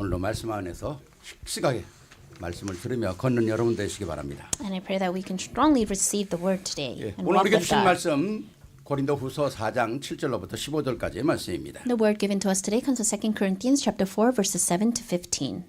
오늘도 말씀 안에서 씩씩하게 말씀을 들으며 걷는 여러분 되시기 바랍니다. And I pray that we can strongly receive the word today 예, and 오늘 walk 우리가 with 주신 God. 말씀 고린도후서 4장 7절로부터 15절까지의 말씀입니다. The word given to us today comes from 2 Corinthians chapter 4 verses 7 to 15.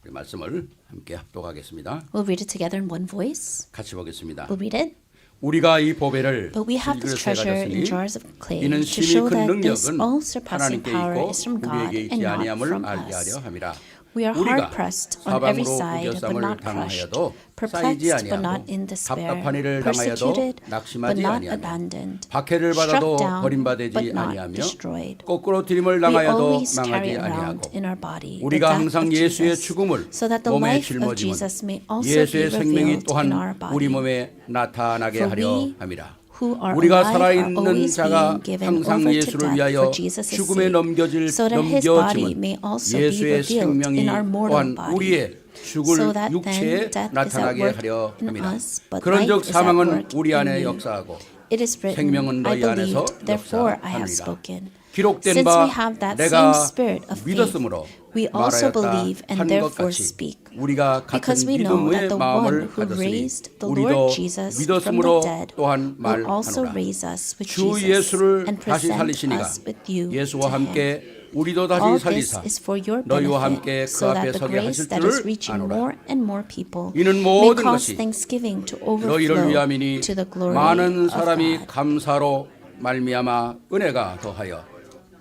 우리 말씀을 함께 합독하겠습니다. We'll read it together in one voice. 같이 보겠습니다. We'll read it. 우리가 이 보배를 But we have this 질그릇에 treasure in 가졌으니 jars of clay 이는 to 심히 show 큰 that this 능력은 all-surpassing 하나님께 power 있고 is from God 우리에게 and 있지 not 아니함을 from 알게 us. 하려 함이라. We are 우리가 hard-pressed on every 사방으로 side, but 우겨쌈을 not crushed, 당하여도 쌓이지 perplexed, but not 아니하고 in despair, 답답한 일을 당하여도 persecuted, but 낙심하지 not 아니하며 abandoned, 박해를 struck 받아도 down, 버림받지 but not 아니하며 destroyed. 거꾸로 들임을 We 당하여도 always 망하지 carry 아니하고 around in our body the 우리가 death 항상 of 예수의 Jesus, 죽음을 so that the 몸에 life of 짊어지면 Jesus may also be 예수의 생명이 revealed 또한 in our 우리 body. 몸에 나타나게 For 하려 we 함이라. who are 우리가 alive are 살아있는 always 자가 being given 항상 over to 예수를 death 위하여 for Jesus' 죽음에 sake, so that his body may 넘겨짐은 also be 예수의 revealed 생명이 in our mortal 또한 body. 우리의 죽을 So that 육체에 then death is at 나타나게 work 하려 in 함이라. us, but 그런즉 life is at 사망은 work 우리 in 안에 you. 역사하고 It is written, 생명은 I 너희 안에서 believed, therefore I have 역사하느니라. spoken. 기록된 Since 바 we have that 내가 same spirit of faith, 믿었으므로 we also 말하였다 believe and 한 것 therefore 같이 speak. 우리가 같은 Because we know 믿음의 that the one 마음을 who 가졌으니 raised the 우리도 Lord Jesus from 믿었으므로 the dead 또한 will also 말하노라. raise us with 주 Jesus 예수를 and 다시 present 살리시니가 us with you 예수와 to him. 함께 우리도 All 다시 this 살리사 is for your 너희와 함께 benefit, 그 so 앞에 that the 서게 grace 하실 that is 줄을 reaching 아노라. more and more people 이는 may 모든 cause 것이 thanksgiving to 너희를 overflow 위함이니 to the glory 많은 of 사람이 God. 감사로 말미암아 은혜가 더하여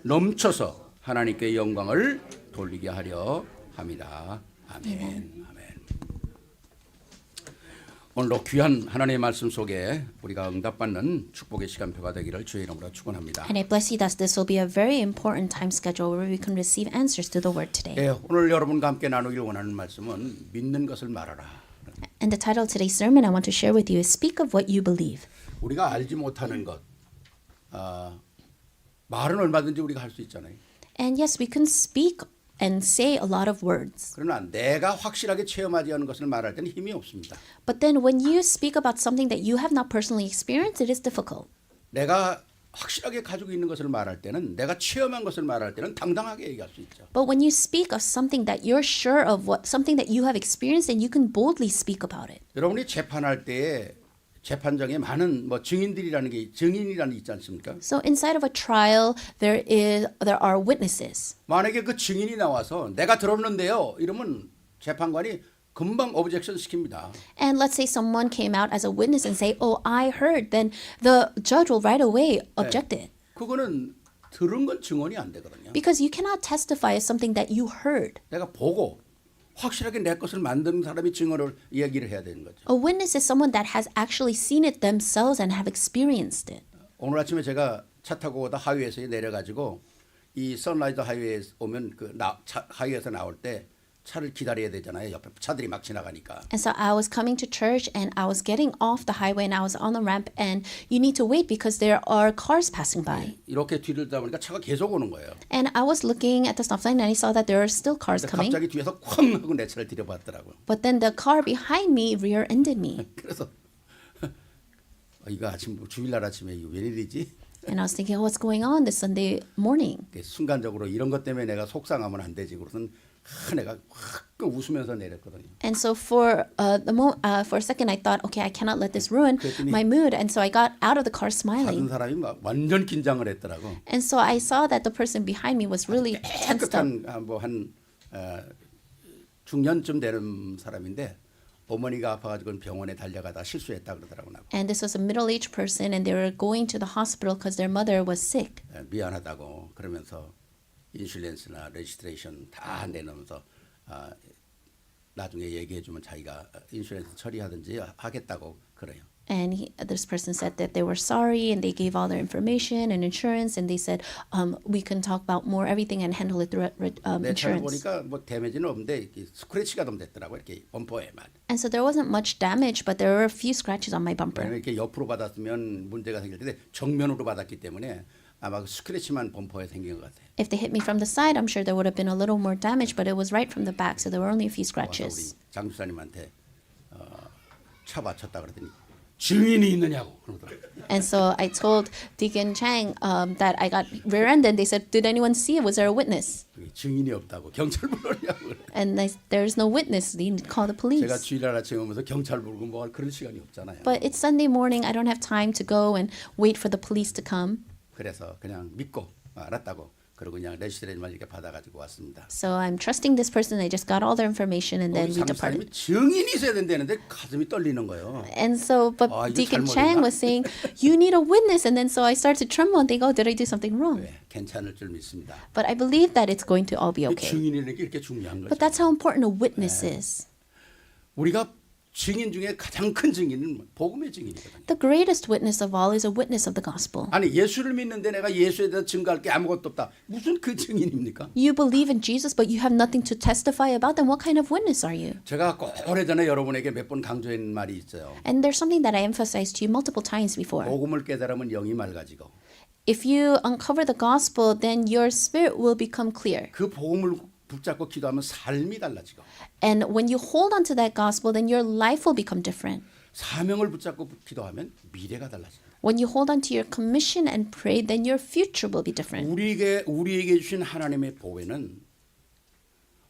넘쳐서 하나님께 영광을 돌리게 하려 합니다. 아멘. 아멘. 오늘도 귀한 하나님의 말씀 속에 우리가 응답받는 축복의 시간표가 되기를 주의 이름으로 축원합니다. And I bless you that this will be a very important time schedule where we can receive answers to the word today. 예, 오늘 여러분과 함께 나누길 원하는 말씀은 믿는 것을 말하라. And the title of today's sermon I want to share with you is Speak of what you believe. 우리가 알지 못하는 것, 말은 얼마든지 우리가 할 수 있잖아요. And yes, we can speak and say a lot of words. 그러나 내가 확실하게 체험하지 않은 것을 말할 때는 힘이 없습니다. But then when you speak about something that you have not personally experienced, it is difficult. 내가 확실하게 가지고 있는 것을 말할 때는 내가 체험한 것을 말할 때는 당당하게 얘기할 수 있죠. But when you speak of something that you're sure of, something that you have experienced, then you can boldly speak about it. 여러분이 재판할 때에 재판정에 많은 증인이라는 게 있지 않습니까? So inside of a trial, there are witnesses. 만약에 그 증인이 나와서 내가 들었는데요, 이러면 재판관이 금방 오브젝션 시킵니다. And let's say someone came out as a witness and say, "Oh, I heard," then the judge will right away object it. 그거는 들은 건 증언이 안 되거든요. Because you cannot testify as something that you heard. 내가 보고 확실하게 내 것을 만드는 사람이 증언을 이야기를 해야 되는 거죠. A witness is someone that has actually seen it themselves and have experienced it. 오늘 아침에 제가 차 타고 오다 하이웨이에서 내려가지고 이 선라이즈 하이웨이에 오면 하이웨이에서 나올 때 차를 기다려야 되잖아요. 옆에 차들이 막 지나가니까. And so I was coming to church and I was getting off the highway and I was on the ramp and you need to wait because there are cars passing by. 이렇게 뒤를 따 보니까 차가 계속 오는 거예요. And I was looking at the stop sign and I saw that there are still cars coming. 갑자기 뒤에서 쾅 하고 내 차를 들여봤더라고요. But then the car behind me rear-ended me. 그래서 이거 아침 주일날 아침에 이거 웬일이지? And I was thinking, what's going on this Sunday morning? 순간적으로 이런 것 때문에 내가 속상하면 안 되지. 그래서 내가 확 웃으면서 내렸거든요. And so for a second, I thought, okay, I cannot let this ruin my mood. And so I got out of the car 다른 smiling. 사람이 막 완전 긴장을 했더라고. And so I saw that the person behind me was really tensed up. 깨끗한 뭐한 중년쯤 되는 사람인데 어머니가 아파가지고 병원에 달려가다 실수했다 그러더라고요. And this was a middle-aged person, and they were going to the hospital because their mother was sick. 미안하다고 그러면서 인슐런스나 레지스트레이션 다 내놓으면서 나중에 얘기해주면 자기가 인슐런스 처리하든지 하겠다고 그래요. And this person said that they were sorry, and they gave all their information and insurance, and they said, we can talk about more everything and handle it through 내 차를 insurance. 보니까 뭐 데미지는 없는데 이렇게 스크래치가 좀 됐더라고 이렇게 범퍼에만. And so there wasn't much damage, but there were a few scratches on my bumper. 왜냐면 이렇게 옆으로 받았으면 문제가 생길 텐데 정면으로 받았기 때문에 아마 그 스크래치만 범퍼에 생긴 것 같아요. If they hit me from the side, I'm sure there would have been a little more damage, but it was right from the back, so there were only a few 와서 우리 scratches. 장주사님한테 차 맞췄다 그러더니 증인이 있느냐고 그러더라고요. And so I told Deacon Chang that I got rear-ended. They said, did anyone see it? Was there a witness? 증인이 없다고 경찰 부르냐고 그래. And there's no witness. You need to call the 제가 police. 주일날 아침에 오면서 경찰 부르고 뭐 할 그런 시간이 없잖아요. But it's Sunday morning. I don't have time to go and wait for the police to come. 그래서 그냥 믿고 알았다고 그러고 그냥 레지스트레이만 이렇게 받아가지고 왔습니다. So I'm trusting this person. I just got all their information and then we departed. 사람이 증인이 있어야 된다는데 가슴이 떨리는 거예요. And so, but 아, 이거 Deacon 잘못했나? Chang was saying, you need a witness. And then so I started to tremble and think, oh, did I do something wrong? 네, 괜찮을 줄 믿습니다. But I believe that it's going to all be okay. 증인이라는 게 이렇게 중요한 거죠. But that's how important a witness is. 우리가 증인 중에 가장 큰 증인은 복음의 증인이거든요. The greatest witness of all is a witness of the gospel. 아니 예수를 믿는데 내가 예수에 대해서 증거할 게 아무것도 없다. 무슨 그 증인입니까? You believe in Jesus, but you have nothing to testify about, then what kind of witness are you? 제가 오래전에 여러분에게 몇 번 강조한 말이 있어요. And there's something that I emphasized to you multiple times before. 복음을 깨달으면 영이 맑아지고 If you uncover the gospel, then your spirit will become clear. 그 복음을 붙잡고 기도하면 삶이 달라지고 And when you hold on to that gospel, then your life will become different. 사명을 붙잡고 기도하면 미래가 달라집니다. When you hold on to your commission and pray, then your future will be different. 우리에게 주신 하나님의 보배는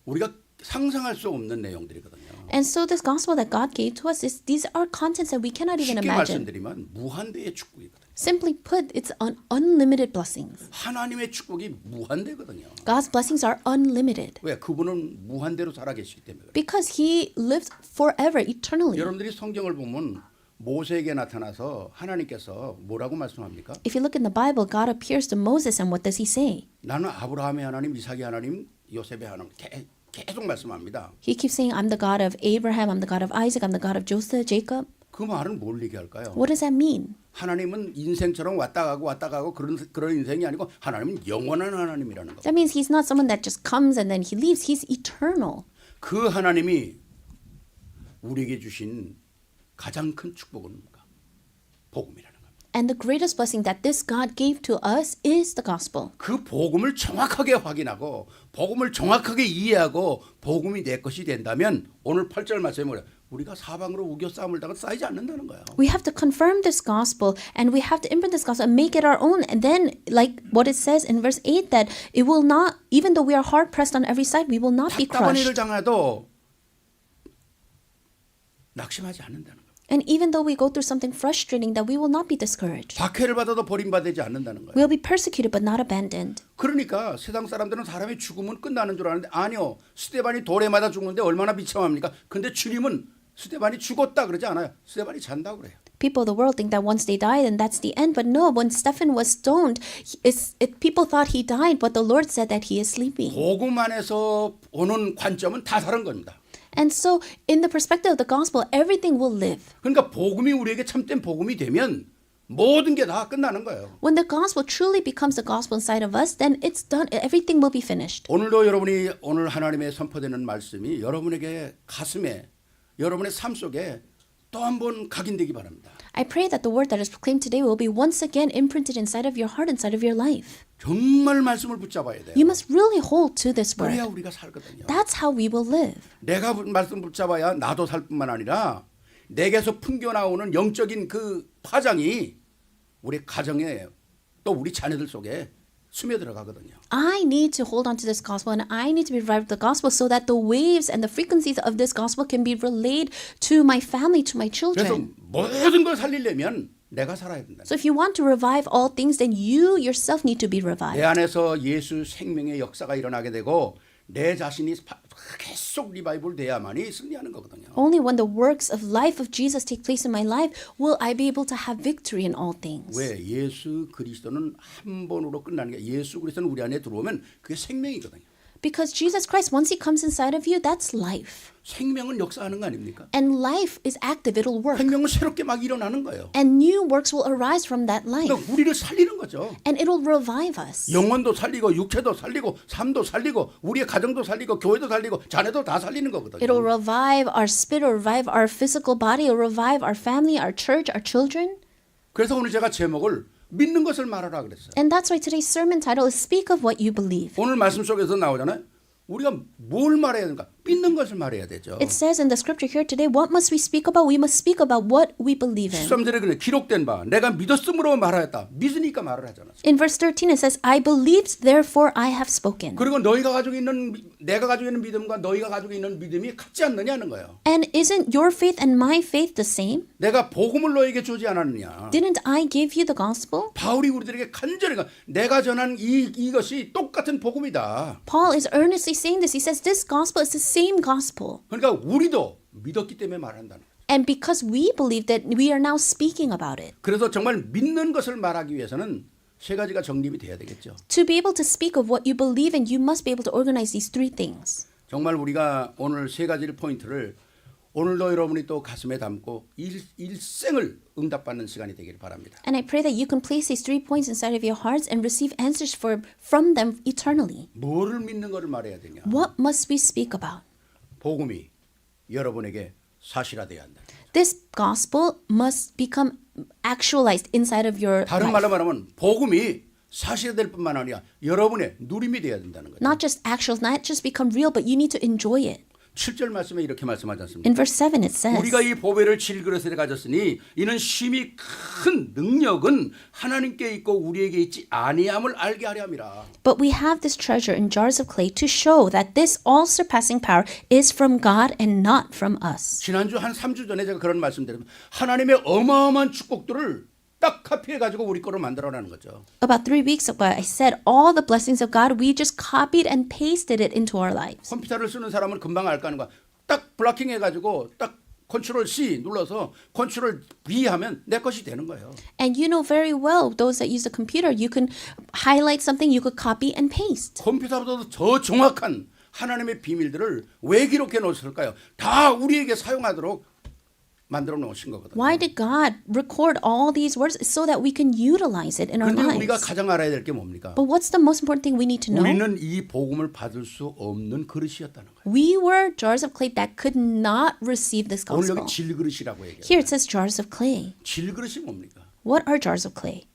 우리가 상상할 수 없는 내용들이거든요. And so this gospel that God gave to us is these are contents that we cannot even 쉽게 imagine. 말씀드리면 무한대의 축복이거든요. Simply put, it's unlimited blessings. 하나님의 축복이 무한대거든요. God's blessings are unlimited 왜? 그분은 무한대로 살아계시기 때문에 그래요. because He lives forever, eternally. 여러분들이 성경을 보면 모세에게 나타나서 하나님께서 뭐라고 말씀합니까? If you look in the Bible, God appears to Moses, and what does He say? 나는 아브라함의 하나님, 이삭의 하나님, 요셉의 하나님 계속 말씀합니다. He keeps saying, I'm the God of Abraham, I'm the God of Isaac, I'm the God of Joseph, Jacob. 그 말은 뭘 얘기할까요? What does that mean? 하나님은 인생처럼 왔다 가고 그런 인생이 아니고 하나님은 영원한 하나님이라는 거. That means He's not someone that just comes and then He leaves. He's eternal. 그 하나님이 우리에게 주신 가장 큰 축복은 뭔가? 복음이라는 겁니다. And the greatest blessing that this God gave to us is the gospel. 그 복음을 정확하게 확인하고 복음을 정확하게 이해하고 복음이 내 것이 된다면 오늘 8절 말씀에 뭐래? 우리가 사방으로 우겨 싸움을 당해 쌓이지 않는다는 거예요. We have to confirm this gospel and we have to imprint this gospel and make it our own. And then, like what it says in verse 8, that it will not, even though we are hard pressed on every side, we will not be 답답한 일을 crushed. 당해도 낙심하지 않는다는 거예요. And even though we go through something frustrating, that we will not be discouraged. 박해를 받아도 버림받지 않는다는 거예요. We'll be persecuted but not abandoned. 그러니까 세상 사람들은 사람의 죽음은 끝나는 줄 아는데 아니요. 스데반이 돌에 맞아 죽는데 얼마나 비참합니까? 근데 주님은 스데반이 죽었다 그러지 않아요. 스데반이 잔다고 그래요. People of the world think that once they die, then that's the end. But no, when Stephen was stoned, people thought he died, but the Lord said that he is sleeping. 복음 안에서 보는 관점은 다 다른 겁니다. And so, in the perspective of the gospel, everything will live. 그러니까 복음이 우리에게 참된 복음이 되면 모든 게 다 끝나는 거예요. When the gospel truly becomes the gospel inside of us, then it's done. Everything will be finished. 오늘도 여러분이 오늘 하나님의 선포되는 말씀이 여러분에게 가슴에 여러분의 삶 속에 또 한 번 각인되기 바랍니다. I pray that the word that is proclaimed today will be once again imprinted inside of your heart, inside of your life. 정말 말씀을 붙잡아야 돼요. You must really hold to this 그래야 word. 우리가 살거든요. That's how we will live. 내가 말씀 붙잡아야 나도 살 뿐만 아니라 내게서 풍겨나오는 영적인 그 파장이 우리 가정에 또 우리 자녀들 속에 스며들어가거든요. I need to hold on to this gospel and I need to be revived with the gospel so that the waves and the frequencies of this gospel can be relayed to my family, to my 그래서 children. 모든 걸 살리려면 내가 살아야 된다. So if you want to revive all things, then you yourself need to be 내 revived. 안에서 예수 생명의 역사가 일어나게 되고 내 자신이 계속 리바이벌 돼야만이 승리하는 거거든요. Only when the works of life of Jesus take place in my life will I be able to have victory in all things. 왜? 예수 그리스도는 한 번으로 끝나는 게 예수 그리스도는 우리 안에 들어오면 그게 생명이거든요. Because Jesus Christ, once He comes inside of you, that's life. 생명은 역사하는 거 아닙니까? And life is active, it'll work. 생명은 새롭게 막 일어나는 거예요. And new works will arise from that life. 그러니까 우리를 살리는 거죠. And it'll revive us. 영혼도 살리고 육체도 살리고 삶도 살리고 우리의 가정도 살리고 교회도 살리고 자녀도 다 살리는 거거든요. It'll revive our spirit, it'll revive our physical body, it'll revive our family, our church, our children. 그래서 오늘 제가 제목을 믿는 것을 말하라 그랬어요. And that's why today's sermon title is Speak of What You Believe. 오늘 말씀 속에서 나오잖아요. 우리가 뭘 말해야 되는가? 믿는 것을 말해야 되죠. It says in the scripture here today, what must we speak about? We must speak about what we believe in. 13절에 그래 기록된 바 내가 믿었으므로 말하였다. 믿으니까 말을 하잖아. In verse 13 it says, I believed, therefore I have spoken. 그리고 너희가 가지고 있는 내가 가지고 있는 믿음과 너희가 가지고 있는 믿음이 같지 않느냐는 거예요. And isn't your faith and my faith the same? 내가 복음을 너에게 주지 않았느냐. Didn't I give you the gospel? 바울이 우리들에게 간절히 내가 전한 이것이 똑같은 복음이다. Paul is earnestly saying this. He says this gospel is the same gospel. 그러니까 우리도 믿었기 때문에 말한다는 거예요. And because we believe that, we are now speaking about it. 그래서 정말 믿는 것을 말하기 위해서는 세 가지가 정립이 돼야 되겠죠. To be able to speak of what you believe in, you must be able to organize these three things. 정말 우리가 오늘 세 가지를 포인트를 오늘도 여러분이 또 가슴에 담고 일생을 응답받는 시간이 되기를 바랍니다. And I pray that you can place these 3 points inside of your hearts and receive answers from them eternally. 뭐를 믿는 것을 말해야 되냐? What must we speak about? 복음이 여러분에게 사실화돼야 한다. This gospel must become actualized inside of your 다른 말로 life. 말하면 복음이 사실화될 뿐만 아니라 여러분의 누림이 돼야 된다는 거죠. Not just actual, not just become real, but you need to enjoy it. 7절 말씀에 이렇게 말씀하지 않습니까? In verse 7 it says, 우리가 이 보배를 질그릇에 가졌으니 이는 심히 큰 능력은 하나님께 있고 우리에게 있지 아니함을 알게 하려 함이라. But we have this treasure in jars of clay to show that this all-surpassing power is from God and not from us. 지난주 한 3주 전에 제가 그런 말씀드렸습니다. 하나님의 어마어마한 축복들을 딱 카피해가지고 우리 거로 만들어라는 거죠. About 3 weeks ago, I said all the blessings of God, we just copied and pasted it into our lives. 컴퓨터를 쓰는 사람은 금방 알 거 아닌가. 딱 블락킹 해가지고 딱 컨트롤 C 눌러서 컨트롤 V 하면 내 것이 되는 거예요. And you know very well, those that use the computer, you can highlight something, you could copy and paste. 컴퓨터보다도 더 정확한 하나님의 비밀들을 왜 기록해 놓으실까요? 다 우리에게 사용하도록 만들어 놓으신 거거든요. Why did God record all these words? So that we can utilize it in our 그런데 우리가 lives. 가장 알아야 될 게 뭡니까? But what's the most important thing we need to know? 우리는 이 복음을 받을 수 없는 그릇이었다는 거예요. We were jars of clay that could not receive this 오늘 gospel. 여기 질그릇이라고 얘기해요. Here it says jars of clay. 질그릇이 뭡니까? What are jars of clay?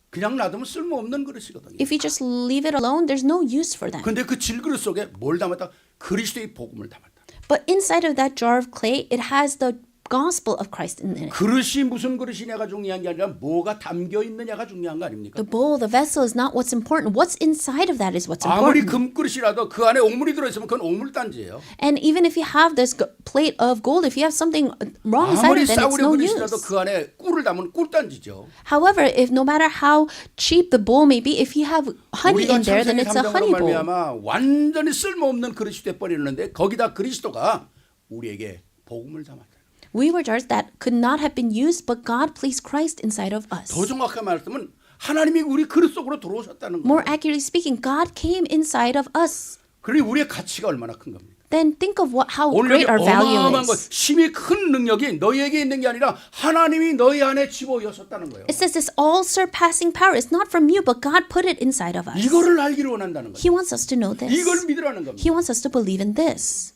그냥 놔두면 쓸모없는 그릇이거든요. If you just leave it alone, there's no use for them. 그런데 그 질그릇 속에 뭘 담았다? 그리스도의 복음을 담았다. But inside of that jar of clay, it has the gospel of Christ in it. 그릇이 무슨 그릇이냐가 중요한 게 아니라 뭐가 담겨 있느냐가 중요한 거 아닙니까? The bowl, the vessel is not what's important. What's inside of that is what's 아무리 important. 금그릇이라도 그 안에 옥물이 들어있으면 그건 옥물단지예요. And even if you have this plate of gold, if you have something wrong inside 아무리 of it, then it's 싸구려 no 그릇이라도 use. 그 안에 꿀을 담은 꿀단지죠. However, if no matter how cheap the bowl may be, if you have honey 우리가 in there, then 창세기 it's a 3장으로 honey bowl. 말미암아 완전히 쓸모없는 그릇이 돼버리는데 거기다 그리스도가 우리에게 복음을 담았다. We were jars that could not have been used, but God placed Christ inside of us. 더 정확하게 말하면 하나님이 우리 그릇 속으로 들어오셨다는 거예요. More accurately speaking, God came inside of us. 그러니 우리의 가치가 얼마나 큰 겁니까? Then think of how 오늘 great 여기 our value 어마어마한 것, is. 심히 큰 능력이 너희에게 있는 게 아니라 하나님이 너희 안에 집어넣으셨다는 거예요. It says this all-surpassing power is not from you, but God put it inside of us. 이거를 알기를 원한다는 거예요. He wants us to know this. 이걸 믿으라는 겁니다. He wants us to believe in this.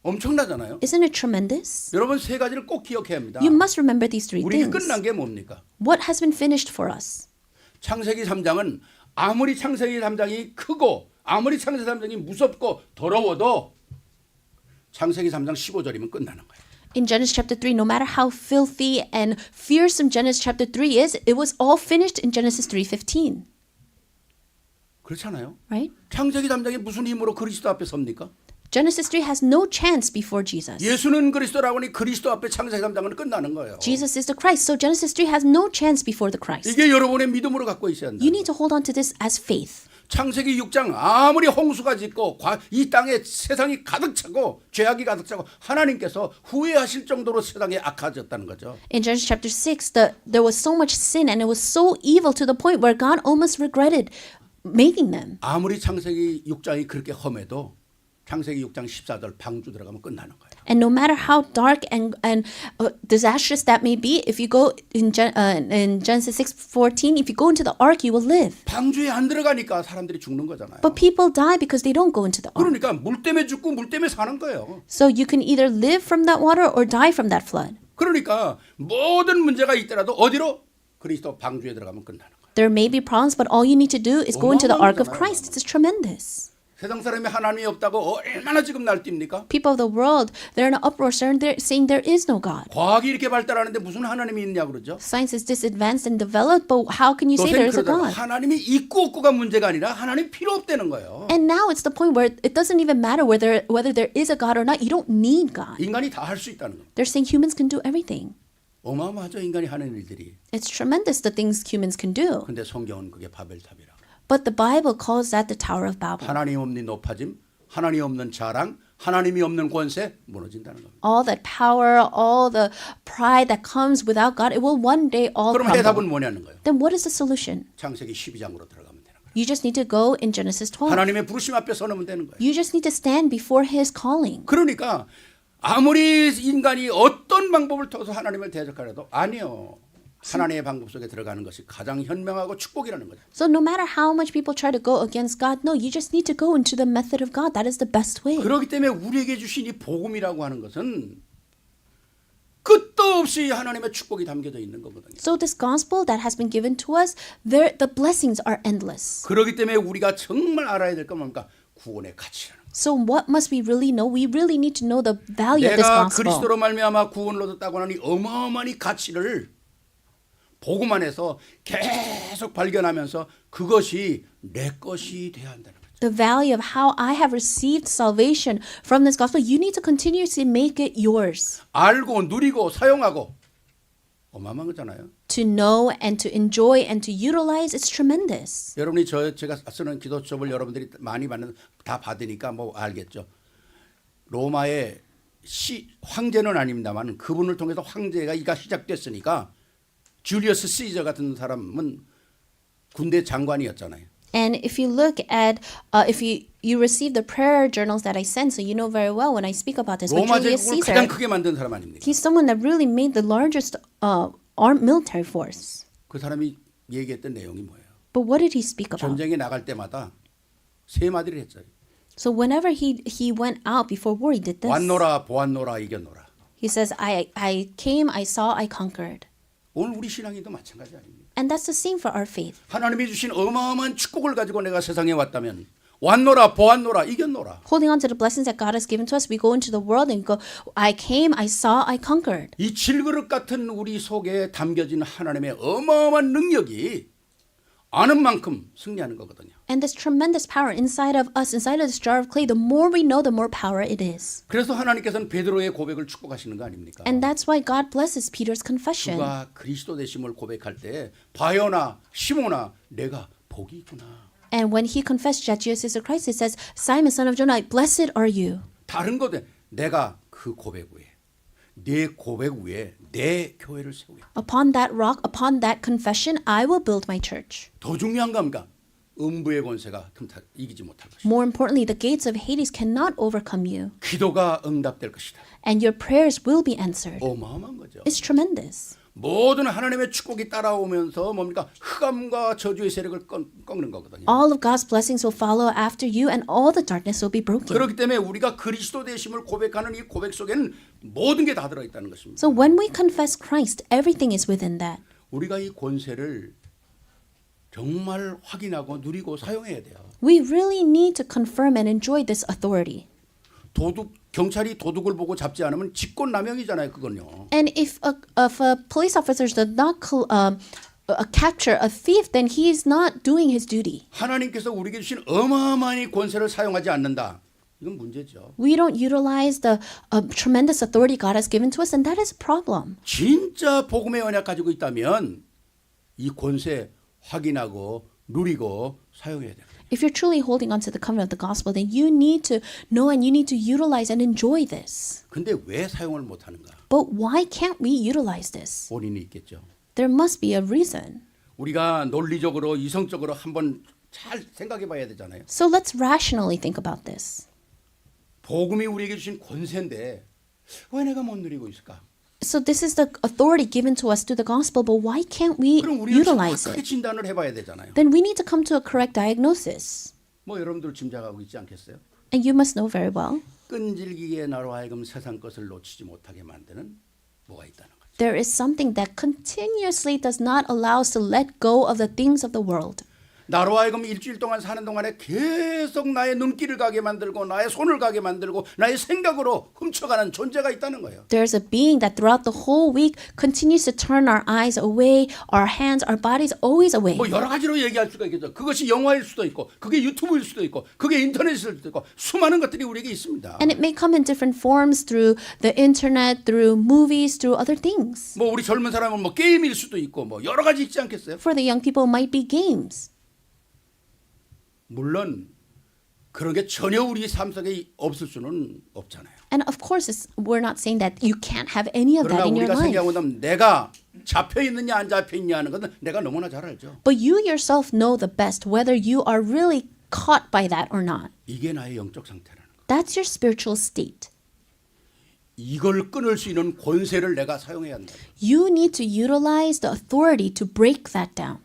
엄청나잖아요. Isn't it tremendous? 여러분 세 가지를 꼭 기억해야 합니다. You must remember these 3 우리에게 things. 끝난 게 뭡니까? What has been finished for us? 창세기 3장은 아무리 창세기 3장이 크고 아무리 창세기 3장이 무섭고 더러워도 창세기 3장 15절이면 끝나는 거예요. In Genesis chapter 3, no matter how filthy and fearsome Genesis chapter 3 is, it was all finished in Genesis 3:15. 그렇잖아요. Right? 창세기 3장이 무슨 힘으로 그리스도 앞에 섭니까? Genesis 3 has no chance before Jesus. 예수는 그리스도라고 하니 그리스도 앞에 창세기 3장은 끝나는 거예요. Jesus is the Christ. So Genesis 3 has no chance before the Christ. 이게 여러분의 믿음으로 갖고 있어야 한다. You need to hold on to this as faith. 창세기 6장 아무리 홍수가 짖고 이 땅에 세상이 가득 차고 죄악이 가득 차고 하나님께서 후회하실 정도로 세상이 악해졌다는 거죠. In Genesis chapter 6, there was so much sin and it was so evil to the point where God almost regretted making them. 아무리 창세기 6장이 그렇게 험해도 창세기 6장 14절 방주 들어가면 끝나는 거예요. And no matter how dark and disastrous that may be, if you go in Genesis 6:14, if you go into the ark, you will live. 방주에 안 들어가니까 사람들이 죽는 거잖아요. But people die because they don't go into the ark. 그러니까 물 때문에 죽고 물 때문에 사는 거예요. So you can either live from that water or die from that flood. 그러니까 모든 문제가 있더라도 어디로? 그리스도 방주에 들어가면 끝나는 거예요. There may be problems, but all you need to do is go into the ark of 어마어마하잖아요. Christ. It's tremendous. 세상 사람이 하나님이 없다고 얼마나 지금 날뜁니까? People of the world, they're in an uproar, they're saying there is no God. 과학이 이렇게 발달하는데 무슨 하나님이 있냐 그러죠? Science is this advanced and developed, but how can you say there is a 그러더라고요. God? 하나님이 있고 없고가 문제가 아니라 하나님 필요 없다는 거예요. And now it's the point where it doesn't even matter whether there is a God or not. You don't need God. 인간이 다 할 수 있다는 겁니다. They're saying humans can do everything. 어마어마하죠 인간이 하는 일들이. It's tremendous the things humans can do. 근데 성경은 그게 바벨탑이라. But the Bible calls that the Tower of Babel. 하나님 없는 높아짐, 하나님 없는 자랑, 하나님이 없는 권세 무너진다는 겁니다. All that power, all the pride that comes without God, it will one day all 그럼 crumble. 해답은 뭐냐는 거예요. Then what is the solution? 창세기 12장으로 들어가면 되는 거예요. You just need to go in Genesis 12. 하나님의 부르심 앞에 서면 되는 거예요. You just need to stand before His calling. 그러니까 아무리 인간이 어떤 방법을 통해서 하나님을 대적하려도 아니요. 하나님의 방법 속에 들어가는 것이 가장 현명하고 축복이라는 거죠. So no matter how much people try to go against God, no, you just need to go into the method of God. That is the best way. 그렇기 때문에 우리에게 주신 이 복음이라고 하는 것은 끝도 없이 하나님의 축복이 담겨져 있는 거거든요. So this gospel that has been given to us, the blessings are endless. 그렇기 때문에 우리가 정말 알아야 될 건 뭡니까? 구원의 가치라는 거예요. So what must we really know? We really need to know the value of this 내가 gospel. 그리스도로 말미암아 구원을 얻었다고 하는 이 어마어마한 이 가치를 복음 안에서 계속 발견하면서 그것이 내 것이 돼야 한다는 거죠. The value of how I have received salvation from this gospel, you need to continuously make it yours. 알고 누리고 사용하고 어마어마한 거잖아요. To know and to enjoy and to utilize, it's tremendous. 여러분이 제가 쓰는 기도 수업을 여러분들이 많이 다 받으니까 뭐 알겠죠. 로마의 황제는 아닙니다만 그분을 통해서 황제가 이가 시작됐으니까 줄리어스 시저 같은 사람은 군대 장관이었잖아요. And if you look at, if you receive the prayer journals that I send, so you know very well when I speak about this. But 로마 Julius 제국을 가장 Caesar, 크게 만든 사람 아닙니까? he's someone that really made the largest armed military force. 그 사람이 얘기했던 내용이 뭐예요? But what did he speak about? 전쟁에 나갈 때마다 세 마디를 했어요. So whenever he went out before war, he did this. 왔노라 보았노라 이겼노라. He says, I came, I saw, I conquered. 오늘 우리 신앙이도 마찬가지 아닙니까? And that's the same for our faith. 하나님이 주신 어마어마한 축복을 가지고 내가 세상에 왔다면 왔노라 보았노라 이겼노라. Holding on to the blessings that God has given to us, we go into the world and go, I came, I saw, I conquered. 이 질그릇 같은 우리 속에 담겨진 하나님의 어마어마한 능력이 아는 만큼 승리하는 거거든요. And this tremendous power inside of us, inside of this jar of clay, the more we know, the more power it is. 그래서 하나님께서는 베드로의 고백을 축복하시는 거 아닙니까? And that's why God blesses Peter's confession. 그가 그리스도 되심을 고백할 때 바요나 시모나 내가 복이 있구나. And when he confessed that Jesus is the Christ, it says, Simon, son of Jonah, blessed are you. 다른 거든 내가 그 고백 위에 내 고백 위에 내 교회를 세우겠다. Upon that rock, upon that confession, I will build my church. 더 중요한 겁니까? 음부의 권세가 이기지 못할 것이다. More importantly, the gates of Hades cannot overcome you, 기도가 응답될 것이다. and your prayers will be answered. 어마어마한 거죠. It's tremendous. 모든 하나님의 축복이 따라오면서 뭡니까? 흑암과 저주의 세력을 꺾는 거거든요. All of God's blessings will follow after you, and all the darkness will be broken. 그렇기 때문에 우리가 그리스도 되심을 고백하는 이 고백 속에는 모든 게 다 들어있다는 것입니다. So when we confess Christ, everything is within that. 우리가 이 권세를 정말 확인하고 누리고 사용해야 돼요. We really need to confirm and enjoy this authority. 경찰이 도둑을 보고 잡지 않으면 직권남용이잖아요, 그건요. And if a police officer does not capture a thief, then he is not doing his duty. 하나님께서 우리에게 주신 어마어마한 이 권세를 사용하지 않는다. 이건 문제죠. We don't utilize the tremendous authority God has given to us, and that is a problem. 진짜 복음의 언약 가지고 있다면 이 권세 확인하고 누리고 사용해야 돼요. If you're truly holding on to the covenant of the gospel, then you need to know and you need to utilize and enjoy this. 근데 왜 사용을 못 하는가? But why can't we utilize this? 원인이 있겠죠. There must be a reason. 우리가 논리적으로 이성적으로 한번 잘 생각해 봐야 되잖아요. So let's rationally think about this. 복음이 우리에게 주신 권세인데 왜 내가 못 누리고 있을까? So this is the authority given to us through the gospel, but why can't we 그럼 우리는 utilize 정확하게 it? 진단을 해봐야 되잖아요. Then we need to come to a correct diagnosis. 뭐 여러분들 짐작하고 있지 않겠어요? And you must know very well. 끈질기게 나로 하여금 세상 것을 놓치지 못하게 만드는 뭐가 있다는 거죠. There is something that continuously does not allow us to let go of the things of the world. 나로 하여금 일주일 동안 사는 동안에 계속 나의 눈길을 가게 만들고 나의 손을 가게 만들고 나의 생각으로 훔쳐가는 존재가 있다는 거예요. There's a being that throughout the whole week continues to turn our eyes away, our hands, our bodies always away. 뭐 여러 가지로 얘기할 수가 있겠죠. 그것이 영화일 수도 있고 그게 유튜브일 수도 있고 그게 인터넷일 수도 있고 수많은 것들이 우리에게 있습니다. And it may come in different forms through the internet, through movies, through other things. 뭐 우리 젊은 사람은 뭐 게임일 수도 있고 뭐 여러 가지 있지 않겠어요? For the young people, it might be games. 물론 그런 게 전혀 우리 삶 속에 없을 수는 없잖아요. And of course, we're not saying that you can't have any of 그러나 that in your 우리가 life. 생각하고 나면 내가 잡혀 있느냐 안 잡혀 있냐 하는 것은 내가 너무나 잘 알죠. But you yourself know the best whether you are really caught by that or not. 이게 나의 영적 상태라는 거. That's your spiritual state. 이걸 끊을 수 있는 권세를 내가 사용해야 한다. You need to utilize the authority to break that down.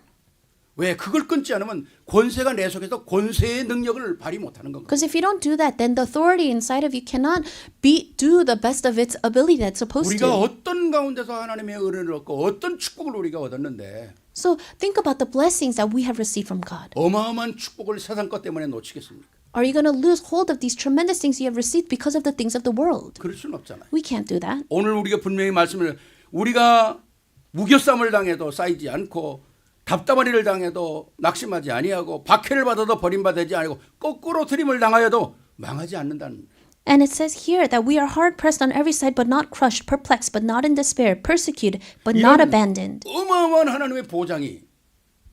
왜 그걸 끊지 않으면 권세가 내 속에서 권세의 능력을 발휘 못하는 건가? Because if you don't do that, then the authority inside of you cannot do the best of its ability that's supposed 우리가 to. 어떤 가운데서 하나님의 은혜를 얻고 어떤 축복을 우리가 얻었는데 So think about the blessings that we have received from God. 어마어마한 축복을 세상 것 때문에 놓치겠습니까? Are you going to lose hold of these tremendous things you have received because of the things of the world? 그럴 수는 없잖아요. We can't do that. 오늘 우리가 분명히 말씀을 우리가 무교쌈을 당해도 쌓이지 않고 답답한 일을 당해도 낙심하지 아니하고 박해를 받아도 버림받지 아니고 거꾸로 트림을 당하여도 망하지 않는다는. And it says here that we are hard pressed on every side, but not crushed, perplexed, but not in despair, persecuted, but not 이런 abandoned. 어마어마한 하나님의 보장이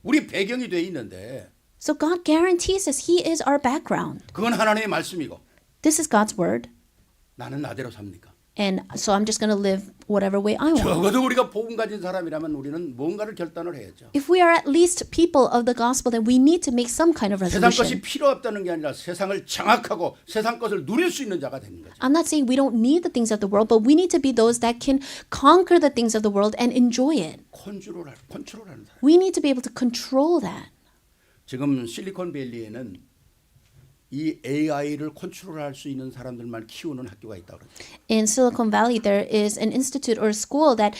우리 배경이 돼 있는데 So God guarantees us He is our background. 그건 하나님의 말씀이고 This is God's word. 나는 나대로 삽니까? And so I'm just going to live whatever way I want. 적어도 우리가 복음 가진 사람이라면 우리는 뭔가를 결단을 해야죠. If we are at least people of the gospel, then we need to make some kind of 세상 것이 resolution. 필요 없다는 게 아니라 세상을 장악하고 세상 것을 누릴 수 있는 자가 되는 거죠. I'm not saying we don't need the things of the world, but we need to be those that can conquer the things of the world and enjoy it. 컨트롤하는 사람. We need to be able to control that. 지금 실리콘밸리에는 이 AI를 컨트롤할 수 있는 사람들만 키우는 학교가 있다고 그러죠. In Silicon Valley, there is an institute or a school that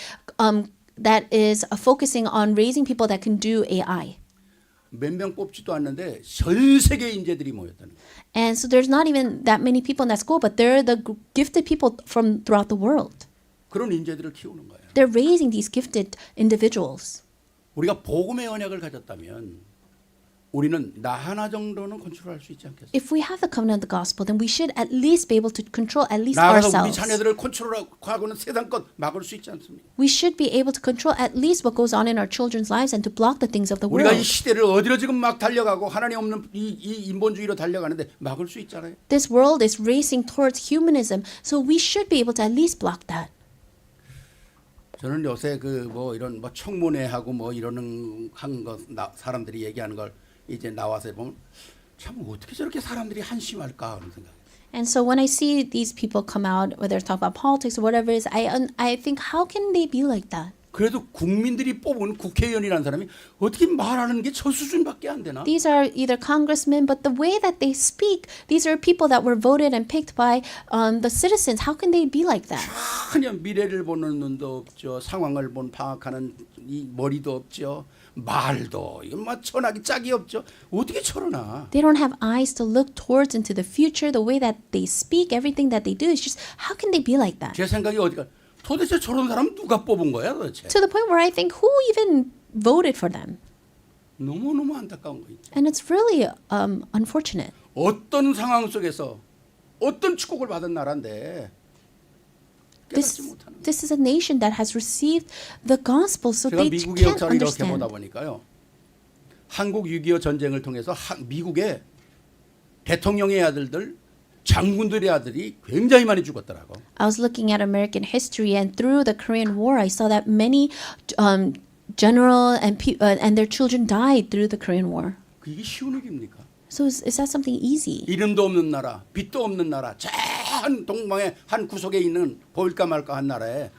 is focusing on raising people that can do AI. 몇 명 뽑지도 않는데 전 세계 인재들이 모였다는 거예요. And so there's not even that many people in that school, but they're the gifted people from throughout the world. 그런 인재들을 키우는 거예요. They're raising these gifted individuals. 우리가 복음의 언약을 가졌다면 우리는 나 하나 정도는 컨트롤할 수 있지 않겠어요? If we have the covenant of the gospel, then we should at least be able to control at least 나아가서 우리 ourselves. 자녀들을 컨트롤하고는 세상 것 막을 수 있지 않습니까? We should be able to control at least what goes on in our children's lives and to block the things of the 우리가 이 world. 시대를 어디로 지금 막 달려가고 하나님 없는 이 인본주의로 달려가는데 막을 수 있잖아요. This world is racing towards humanism, so we should be able to at least block that. 저는 요새 그 뭐 이런 뭐 청문회하고 뭐 이러는 하는 거 사람들이 얘기하는 걸 이제 나와서 보면 참 어떻게 저렇게 사람들이 한심할까 그런 생각. And so when I see these people come out, whether it's talking about politics or whatever it is, I think, how can they be like that? 그래도 국민들이 뽑은 국회의원이라는 사람이 어떻게 말하는 게 저 수준밖에 안 되나? These are either congressmen, but the way that they speak, these are people that were voted and picked by the citizens. How can they be like that? 전혀 미래를 보는 눈도 없죠. 상황을 파악하는 이 머리도 없죠. 말도 이건 뭐 천하기 짝이 없죠. 어떻게 저러나? They don't have eyes to look towards into the future. The way that they speak, everything that they do is just, how can they be like that? 제 생각이 어디가 도대체 저런 사람 누가 뽑은 거야 도대체? To the point where I think, who even voted for them? 너무너무 안타까운 거 있죠. And it's really unfortunate. 어떤 상황 속에서 어떤 축복을 받은 나라인데 깨닫지 못하는 거예요. This is a nation that has received the gospel, so 제가 they 미국의 can't 역사를 이렇게 보다 understand. 보니까요. 한국 6.25 전쟁을 통해서 미국의 대통령의 아들들, 장군들의 아들이 굉장히 많이 죽었더라고. I was looking at American history, and through the Korean War, I saw that many general and their children died through the Korean War. 그게 쉬운 일입니까? So is that something easy? 이름도 없는 나라, 빛도 없는 나라, 전 동방의 한 구석에 있는 보일까 말까 한 나라에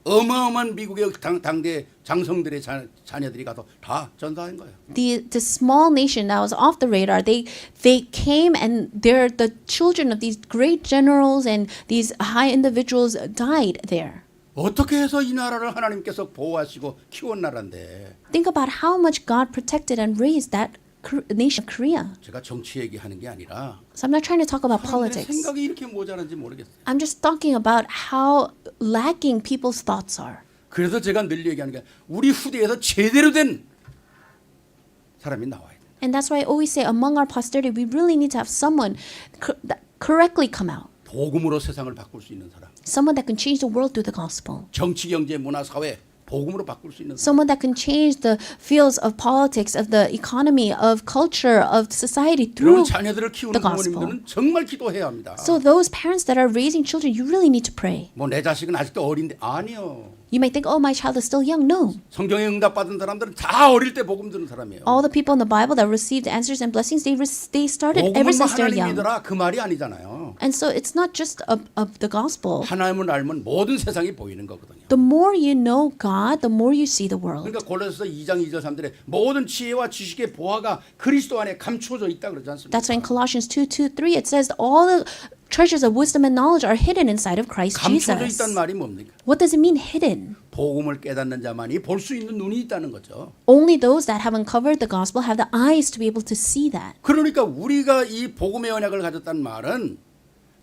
어마어마한 미국의 당대 장성들의 자녀들이 가서 다 전사한 거예요. The small nation that was off the radar, they came and they're the children of these great generals and these high individuals died there. 어떻게 해서 이 나라를 하나님께서 보호하시고 키운 나라인데 Think about how much God protected and raised that nation of Korea. 제가 정치 얘기하는 게 아니라 So I'm not trying to talk about 사람들의 politics. 생각이 이렇게 모자란지 모르겠어요. I'm just talking about how lacking people's thoughts are. 그래서 제가 늘 얘기하는 게 우리 후대에서 제대로 된 사람이 나와야 돼. And that's why I always say among our posterity, we really need to have someone that correctly come out. 복음으로 세상을 바꿀 수 있는 사람. Someone that can change the world through the gospel. 정치, 경제, 문화, 사회 복음으로 바꿀 수 있는 사람. Someone that can change the fields of politics, of the economy, of culture, of society 그런 through. 자녀들을 키우는 the gospel. 부모님들은 정말 기도해야 합니다. So those parents that are raising children, you really need to pray. 뭐 내 자식은 아직도 어린데 아니요. You might think, oh, my child is still young. No. 성경에 응답받은 사람들은 다 어릴 때 복음 들은 사람이에요. All the people in the Bible that received answers and blessings, they started ever 복음은 since they're 하나님 young. 믿어라 그 말이 아니잖아요. And so it's not just of the gospel. 하나님을 알면 모든 세상이 보이는 거거든요. The more you know God, the more you see the world. 그러니까 골로새서 2장 2절 3절에 모든 지혜와 지식의 보화가 그리스도 안에 감추어져 있다 그러지 않습니까? That's why in Colossians 2:3 it says all the treasures of wisdom and knowledge are hidden inside of Christ 감추어져 Jesus. 있다는 말이 뭡니까? What does it mean hidden? 복음을 깨닫는 자만이 볼 수 있는 눈이 있다는 거죠. Only those that have uncovered the gospel have the eyes to be able to see that. 그러니까 우리가 이 복음의 언약을 가졌다는 말은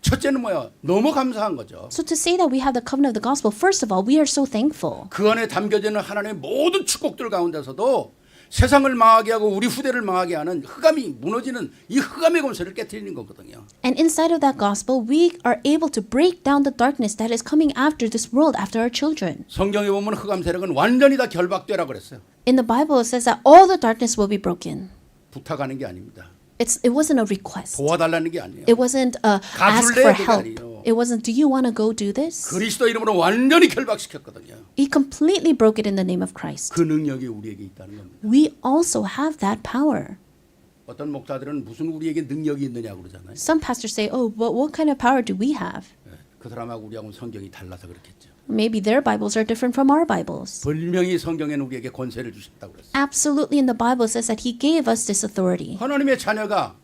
첫째는 뭐야? 너무 감사한 거죠. So to say that we have the covenant of the gospel, first of all, we are so thankful. 그 안에 담겨져 있는 하나님의 모든 축복들 가운데서도 세상을 망하게 하고 우리 후대를 망하게 하는 흑암이 무너지는 이 흑암의 권세를 깨뜨리는 거거든요. And inside of that gospel, we are able to break down the darkness that is coming after this world, after our children. 성경에 보면 흑암 세력은 완전히 다 결박되라 그랬어요. In the Bible, it says that all the darkness will be broken. 부탁하는 게 아닙니다. It wasn't a request. 도와달라는 게 아니에요. It wasn't a ask 가줄래? for 그게 help. 아니에요. It wasn't, do you want to go do this? 그리스도 이름으로 완전히 결박시켰거든요. He completely broke it in the name of Christ. 그 능력이 우리에게 있다는 겁니다. We also have that power. 어떤 목사들은 무슨 우리에게 능력이 있느냐고 그러잖아요. Some pastors say, oh, but what kind of power do we have? 그 사람하고 우리하고는 성경이 달라서 그렇겠죠. Maybe their Bibles are different from our Bibles. 분명히 성경에는 우리에게 권세를 주셨다고 그랬어요. Absolutely, in the Bible it says that He gave us this authority. 하나님의 자녀가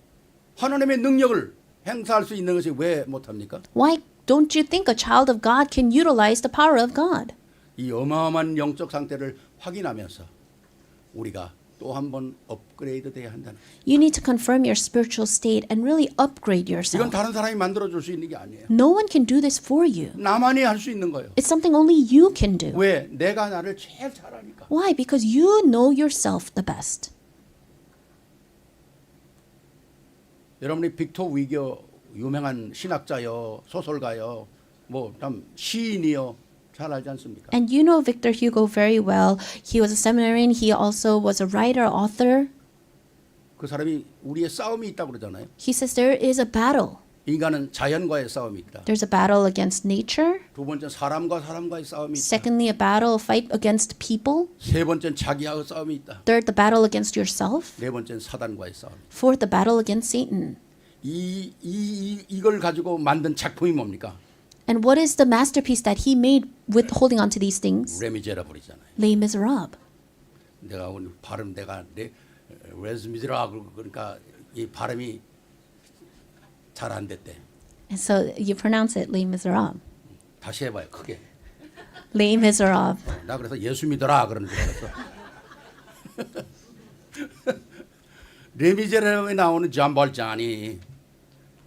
하나님의 능력을 행사할 수 있는 것이 왜 못합니까? Why don't you think a child of God can utilize the power of God? 이 어마어마한 영적 상태를 확인하면서 우리가 또 한 번 업그레이드 돼야 한다는 거예요. You need to confirm your spiritual state and really upgrade 이건 yourself. 다른 사람이 만들어줄 수 있는 게 아니에요. No one can do this for you. 나만이 할 수 있는 거예요. It's something only you can do. 왜? 내가 나를 제일 잘 아니까. Why? Because you know yourself the best. 여러분이 빅토 위겨 유명한 신학자요, 소설가요, 뭐 참 시인이요, 잘 알지 않습니까? And you know Victor Hugo very well. He was a seminarian. He also was a writer, author. 그 사람이 우리의 싸움이 있다고 그러잖아요. He says there is a battle. 인간은 자연과의 싸움이 있다. There's a battle against nature. 두 번째 사람과 사람과의 싸움이 있다. Secondly, a battle, a fight against people. 세 번째는 자기하고 싸움이 있다. Third, the battle against yourself. 네 번째는 사단과의 싸움. Fourth, the battle against Satan. 이걸 가지고 만든 작품이 뭡니까? And what is the masterpiece that he made with holding on to these things? 레미제라블이잖아요. Les Miserables. 내가 오늘 발음 레미제라블 그러니까 이 발음이 잘 안 됐대. And so you pronounce it Les Miserables. 다시 해봐요 크게. Les Miserables. 나 그래서 예수 믿어라 그러는 줄 알았어. 레미제라블에 나오는 존 발잔이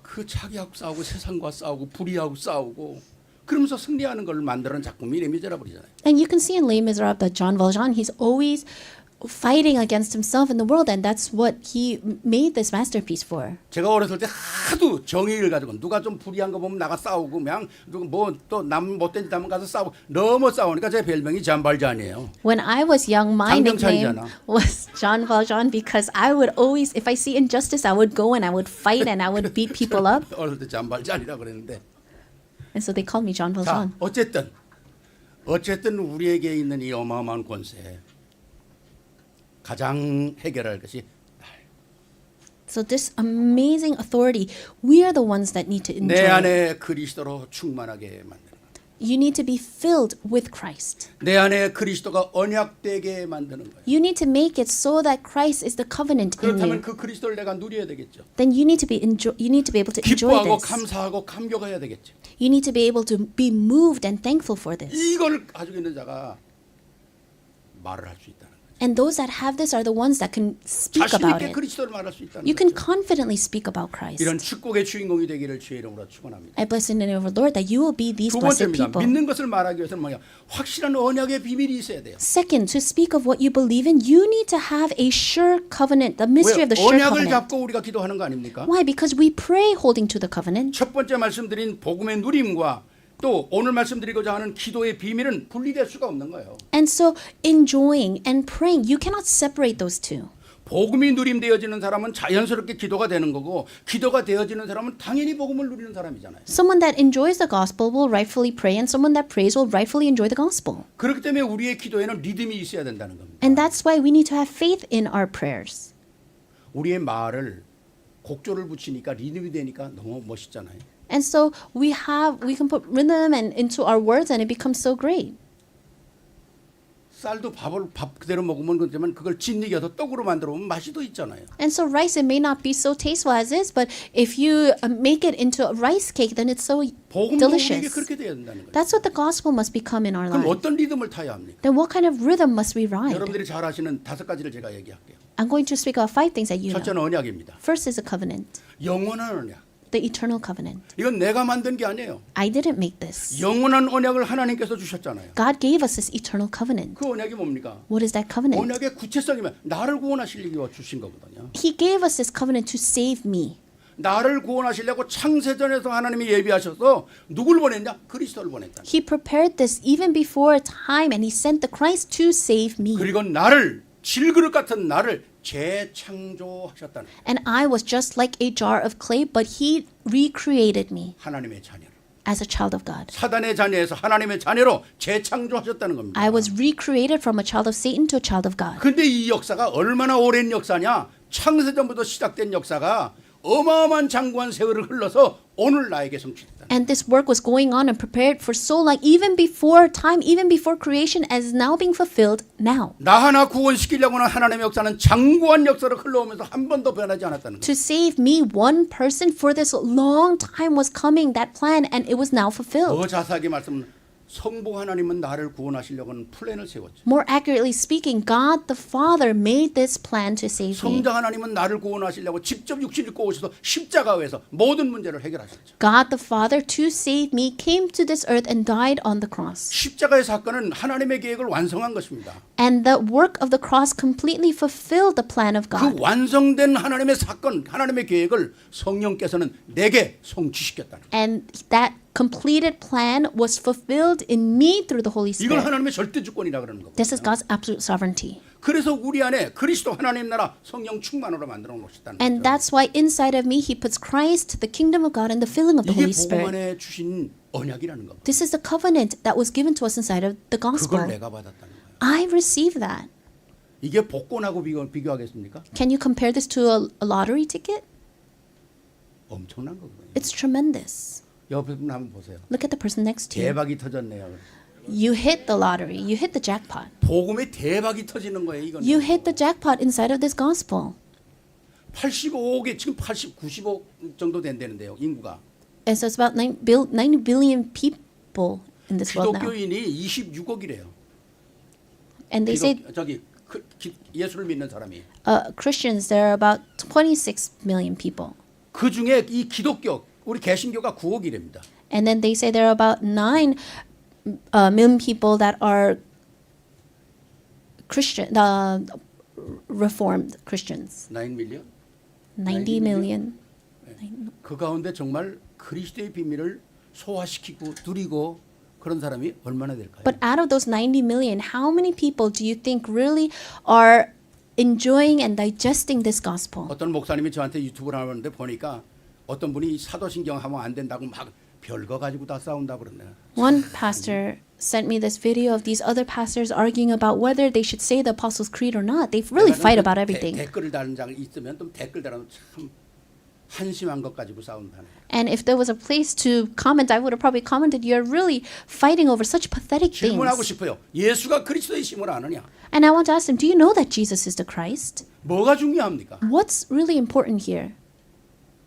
그 자기하고 싸우고 세상과 싸우고 불의하고 싸우고 그러면서 승리하는 걸 만드는 작품이 레미제라블이잖아요. And you can see in Les Miserables that Jean Valjean, he's always fighting against himself in the world, and that's what he made this masterpiece for. 제가 어렸을 때 하도 정의를 가지고 누가 좀 불의한 거 보면 나가 싸우고 그냥 뭐 또 남 못된 짓 하면 가서 싸우고 너무 싸우니까 제 별명이 존 발잔이에요. When I was young, my nickname 장병찬이잖아. was Jean Valjean because I would always, if I see injustice, I would go and I would fight and I would beat people up. 어렸을 때 존 발잔이라 그랬는데 And so they called me Jean 자 Valjean. 어쨌든 우리에게 있는 이 어마어마한 권세 가장 해결할 것이 So this amazing authority, we are the ones that need to 내 enjoy. 안에 그리스도로 충만하게 만드는 것. You need to be filled with Christ. 내 안에 그리스도가 언약되게 만드는 거예요. You need to make it so that Christ is the covenant in 그렇다면 you. 그 그리스도를 내가 누려야 되겠죠. Then you need to be able to enjoy 기뻐하고 this. 감사하고 감격해야 되겠죠. You need to be able to be moved and thankful for this. 이걸 가지고 있는 자가 말을 할 수 있다는 거죠. And those that have this are the ones that can speak 자신 about 있게 it. 그리스도를 말할 수 있다는 You can 거죠. confidently speak about Christ. 이런 축복의 주인공이 되기를 주의 이름으로 축원합니다. I bless in the name of the Lord that you will be these 두 blessed 번째입니다. people. 믿는 것을 말하기 위해서는 뭐냐? 확실한 언약의 비밀이 있어야 돼요. Second, to speak of what you believe in, you need to have a sure covenant, the mystery 왜? of the sure 언약을 covenant. 잡고 우리가 기도하는 거 아닙니까? Why? Because we pray holding to the covenant. 첫 번째 말씀드린 복음의 누림과 또 오늘 말씀드리고자 하는 기도의 비밀은 분리될 수가 없는 거예요. And so enjoying and praying, you cannot separate those two. 복음이 누림되어지는 사람은 자연스럽게 기도가 되는 거고 기도가 되어지는 사람은 당연히 복음을 누리는 사람이잖아요. Someone that enjoys the gospel will rightfully pray, and someone that prays will rightfully enjoy the gospel. 그렇기 때문에 우리의 기도에는 리듬이 있어야 된다는 겁니다. And that's why we need to have faith in our prayers. 우리의 말을 곡조를 붙이니까 리듬이 되니까 너무 멋있잖아요. And so we can put rhythm and into our words, and it becomes so great. 쌀도 밥 그대로 먹으면 그렇지만 그걸 짓이겨서 떡으로 만들어 보면 맛이 더 있잖아요. And so rice, it may not be so tasteful as is, but if you make it into a rice cake, then it's so 복음도 우리에게 delicious. 그렇게 돼야 된다는 거예요. That's what the gospel must become in our 그럼 life. 어떤 리듬을 타야 합니까? Then what kind of rhythm must we ride? 여러분들이 잘 아시는 5가지를 제가 얘기할게요. I'm going to speak about 5 things that you know. 첫째는 언약입니다. First is a covenant, 영원한 언약. the eternal covenant. 이건 내가 만든 게 아니에요. I didn't make this. 영원한 언약을 하나님께서 주셨잖아요. God gave us this eternal covenant. 그 언약이 뭡니까? What is that covenant? 언약의 구체성이면 나를 구원하시려고 주신 거거든요. He gave us this covenant to save me. 나를 구원하시려고 창세전에서 하나님이 예비하셔서 누굴 보냈냐? 그리스도를 보냈다. He prepared this even before time, and he sent the Christ to save me. 그리고 나를 질그릇 같은 나를 재창조하셨다는 거예요. And I was just like a jar of clay, but he recreated me 하나님의 자녀로. as a child of God. 사단의 자녀에서 하나님의 자녀로 재창조하셨다는 겁니다. I was recreated from a child of Satan to a child of God. 근데 이 역사가 얼마나 오랜 역사냐? 창세전부터 시작된 역사가 어마어마한 장구한 세월을 흘러서 오늘 나에게 성취됐다. And this work was going on and prepared for so long, even before time, even before creation, as now being fulfilled now. 나 하나 구원시키려고 하는 하나님의 역사는 장구한 역사를 흘러오면서 한 번도 변하지 않았다는 거예요. To save me, one person for this long time was coming, that plan, and it was now fulfilled. 더 자세하게 말씀은 성부 하나님은 나를 구원하시려고 하는 플랜을 세웠죠. More accurately speaking, God the Father made this plan to save me. 성자 하나님은 나를 구원하시려고 직접 육신을 입고 오셔서 십자가에서 모든 문제를 해결하셨죠. God the Father, to save me, came to this earth and died on the cross. 십자가의 사건은 하나님의 계획을 완성한 것입니다. And the work of the cross completely fulfilled the plan of 그 God. 완성된 하나님의 사건, 하나님의 계획을 성령께서는 내게 성취시켰다는 거예요. And that completed plan was fulfilled in me through the Holy 이걸 Spirit. 하나님의 절대 주권이라 그러는 겁니다. This is God's absolute sovereignty. 그래서 우리 안에 그리스도 하나님 나라 성령 충만으로 만들어 놓으셨다는 And 거죠. that's why inside of me, He puts Christ, the kingdom of God, and the filling of the 이게 Holy 복음 Spirit. 안에 주신 언약이라는 겁니다. This is the covenant that was given to us inside of the 그걸 gospel. 내가 받았다는 거예요. I received that. 이게 복권하고 비교하겠습니까? Can you compare this to a lottery ticket? 엄청난 거거든요. It's tremendous. 옆에 분 한번 보세요. Look at the person next to you. 대박이 터졌네요. You hit the lottery. You hit the jackpot. 복음에 대박이 터지는 거예요. 이건. You hit the jackpot inside of this gospel. 85억에 지금 90억 정도 된다는데요. 인구가. And so it's about 90 billion people in this world now. 기독교인이 26억이래요. And they say 예수를 믿는 사람이. Christians, there are about 26 million people. 그 중에 이 기독교 우리 개신교가 9억이랍니다. And then they say there are about 9 million people that are Christian, Reformed Christians. 9 밀리언? 90 million. 그 가운데 정말 그리스도의 비밀을 소화시키고 누리고 그런 사람이 얼마나 될까요? But out of those 90 million, how many people do you think really are enjoying and digesting this gospel? 어떤 목사님이 저한테 유튜브를 하는데 보니까 어떤 분이 사도신경 하면 안 된다고 막 별거 가지고 다 싸운다고 그러네. One pastor sent me this video of these other pastors arguing about whether they should say the Apostles' Creed or not. They really fight about everything. 댓글을 다는 장 있으면 또 댓글 달아서 참 한심한 것 가지고 싸운다는. And if there was a place to comment, I would have probably commented, you're really fighting over such pathetic 질문하고 things. 싶어요. 예수가 그리스도의 심을 아느냐? And I want to ask them, do you know that Jesus is the Christ? 뭐가 중요합니까? What's really important here?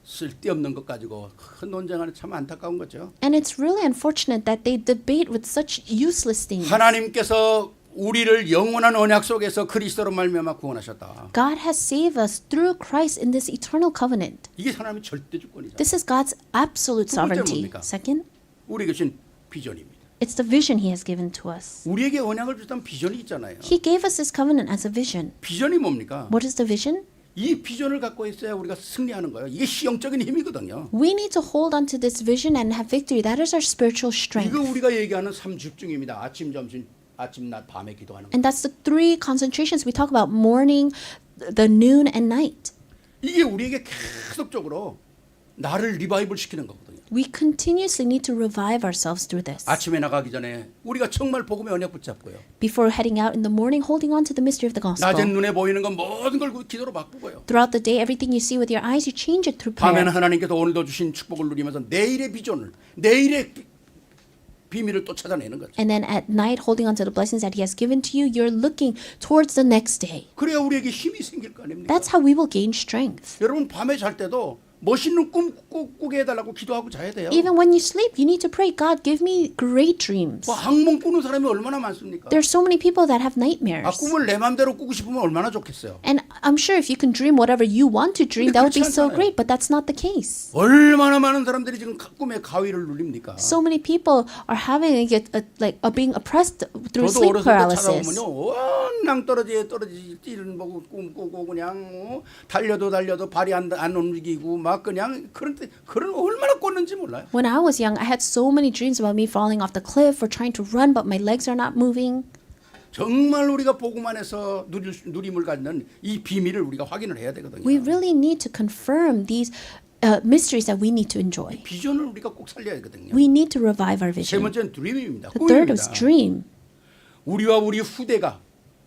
쓸데없는 것 가지고 큰 논쟁하는 참 안타까운 거죠. And it's really unfortunate that they debate with such useless things. 하나님께서 우리를 영원한 언약 속에서 그리스도로 말미암아 구원하셨다. God has saved us through Christ in this eternal covenant. 이게 하나님의 절대 주권이다. This is God's absolute 두 번째는 sovereignty. 뭡니까? Second, 우리에게 주신 비전입니다. it's the vision He has given to us. 우리에게 언약을 주셨다는 비전이 있잖아요. He gave us this covenant as a vision. 비전이 뭡니까? What is the vision? 이 비전을 갖고 있어야 우리가 승리하는 거예요. 이게 시영적인 힘이거든요. We need to hold on to this vision and have victory. That is our spiritual strength. 이거 우리가 얘기하는 3집중입니다. 아침, 점심, 아침, 낮, 밤에 기도하는 거. And that's the three concentrations we talk about: morning, the noon, and night. 이게 우리에게 계속적으로 나를 리바이벌 시키는 거거든요. We continuously need to revive ourselves through this. 아침에 나가기 전에 우리가 정말 복음의 언약 붙잡고요. Before heading out in the morning, holding on to the mystery of the 낮엔 gospel. 눈에 보이는 건 모든 걸 기도로 바꾸고요. Throughout the day, everything you see with your eyes, you change it through 밤에는 prayer. 하나님께서 오늘도 주신 축복을 누리면서 내일의 비전을, 내일의 비밀을 또 찾아내는 거죠. And then at night, holding on to the blessings that He has given to you, you're looking towards the next day. 그래야 우리에게 힘이 생길 거 아닙니까? That's how we will gain strength. 여러분 밤에 잘 때도 멋있는 꿈 꾸게 해달라고 기도하고 자야 돼요. Even when you sleep, you need to pray, God, give me great dreams. 뭐 악몽 꾸는 사람이 얼마나 많습니까? There's so many people that have 아, nightmares. 꿈을 내 맘대로 꾸고 싶으면 얼마나 좋겠어요. And I'm sure if you can dream whatever you want to dream, that would be so great, but that's not the case. 얼마나 많은 사람들이 지금 꿈의 가위를 누립니까? So many people are having being oppressed through 저도 sleep 어렸을 때 paralysis. 찾아오면요, 워낙 떨어지지 뛰는 보고 꿈꾸고 그냥 달려도 발이 안 움직이고 막 그냥 그런 얼마나 꿨는지 몰라요. When I was young, I had so many dreams about me falling off the cliff or trying to run, but my legs are not moving. 정말 우리가 복음 안에서 누림을 갖는 이 비밀을 우리가 확인을 해야 되거든요. We really need to confirm these mysteries that we need to enjoy. 비전을 우리가 꼭 살려야 하거든요. We need to revive our 세 vision. 번째는 드림입니다. The third is 꿈입니다. dream. 우리와 우리 후대가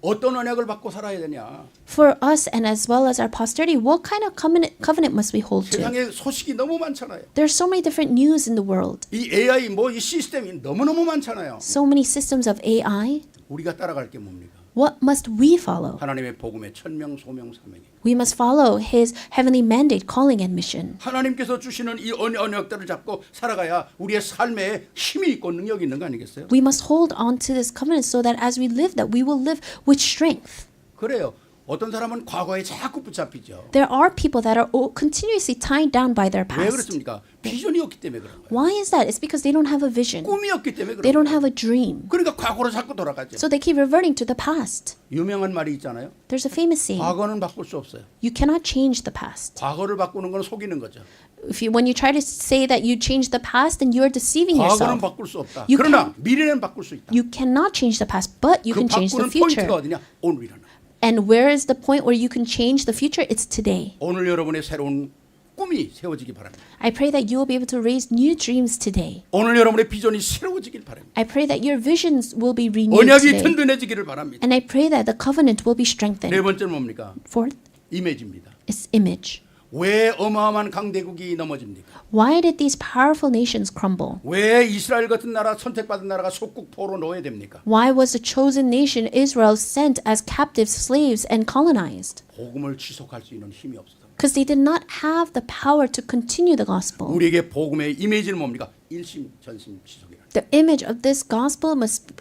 어떤 언약을 받고 살아야 되냐. For us and as well as our posterity, what kind of covenant must we hold to? 세상에 소식이 너무 많잖아요. There's so many different news in the world. 이 AI 이 시스템이 너무너무 많잖아요. So many systems of AI. 우리가 따라갈 게 뭡니까? What must we follow? 하나님의 복음의 천명 소명 사명이. We must follow His heavenly mandate, calling, and mission. 하나님께서 주시는 이 언약들을 잡고 살아가야 우리의 삶에 힘이 있고 능력이 있는 거 아니겠어요? We must hold on to this covenant so that as we live, that we will live with strength. 그래요. 어떤 사람은 과거에 자꾸 붙잡히죠. There are people that are continuously tied down by their 왜 past. 그렇습니까? 비전이 없기 때문에 그런 거예요. Why is that? It's because they don't have a vision. 꿈이 없기 때문에 They 그런 don't 거예요. have a dream. 그러니까 과거로 자꾸 돌아가죠. So they keep reverting to the past. 유명한 말이 있잖아요. There's a famous saying, 과거는 바꿀 수 없어요. you cannot change the past. 과거를 바꾸는 건 속이는 거죠. When you try to say that you change the past, then you are deceiving 과거는 yourself. 바꿀 수 없다. You 그러나 미래는 바꿀 수 있다. You cannot change the past, but you 그 can change the 바꾸는 포인트가 future. 어디냐? 오늘이라는. And where is the point where you can change the future? It's today. 오늘 여러분의 새로운 꿈이 세워지기 바랍니다. I pray that you will be able to raise new dreams today. 오늘 여러분의 비전이 새로워지길 바랍니다. I pray that your visions will be renewed 언약이 today. 든든해지기를 바랍니다. And I pray that the covenant will be strengthened. 네 번째는 뭡니까? Fourth 이미지입니다. is image. 왜 어마어마한 강대국이 넘어집니까? Why did these powerful nations crumble? 왜 이스라엘 같은 나라 선택받은 나라가 속국포로 놓여야 됩니까? Why was the chosen nation Israel sent as captive slaves and colonized? 복음을 지속할 수 있는 힘이 없어서. Because they did not have the power to continue the gospel. 우리에게 복음의 이미지는 뭡니까? 일심전심 지속이라. The image of this gospel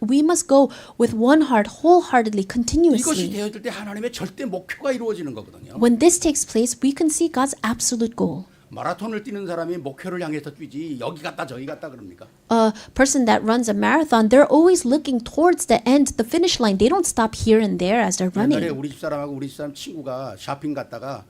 we must go with one heart wholeheartedly, 이것이 continuously. 되어질 때 하나님의 절대 목표가 이루어지는 거거든요. When this takes place, we can see God's absolute goal. 마라톤을 뛰는 사람이 목표를 향해서 뛰지 여기 갔다 저기 갔다 그럽니까? A person that runs a marathon, they're always looking towards the end, the finish line. They don't stop here and there as they're 옛날에 running. 우리 집사람하고 우리 집사람 친구가 쇼핑 갔다가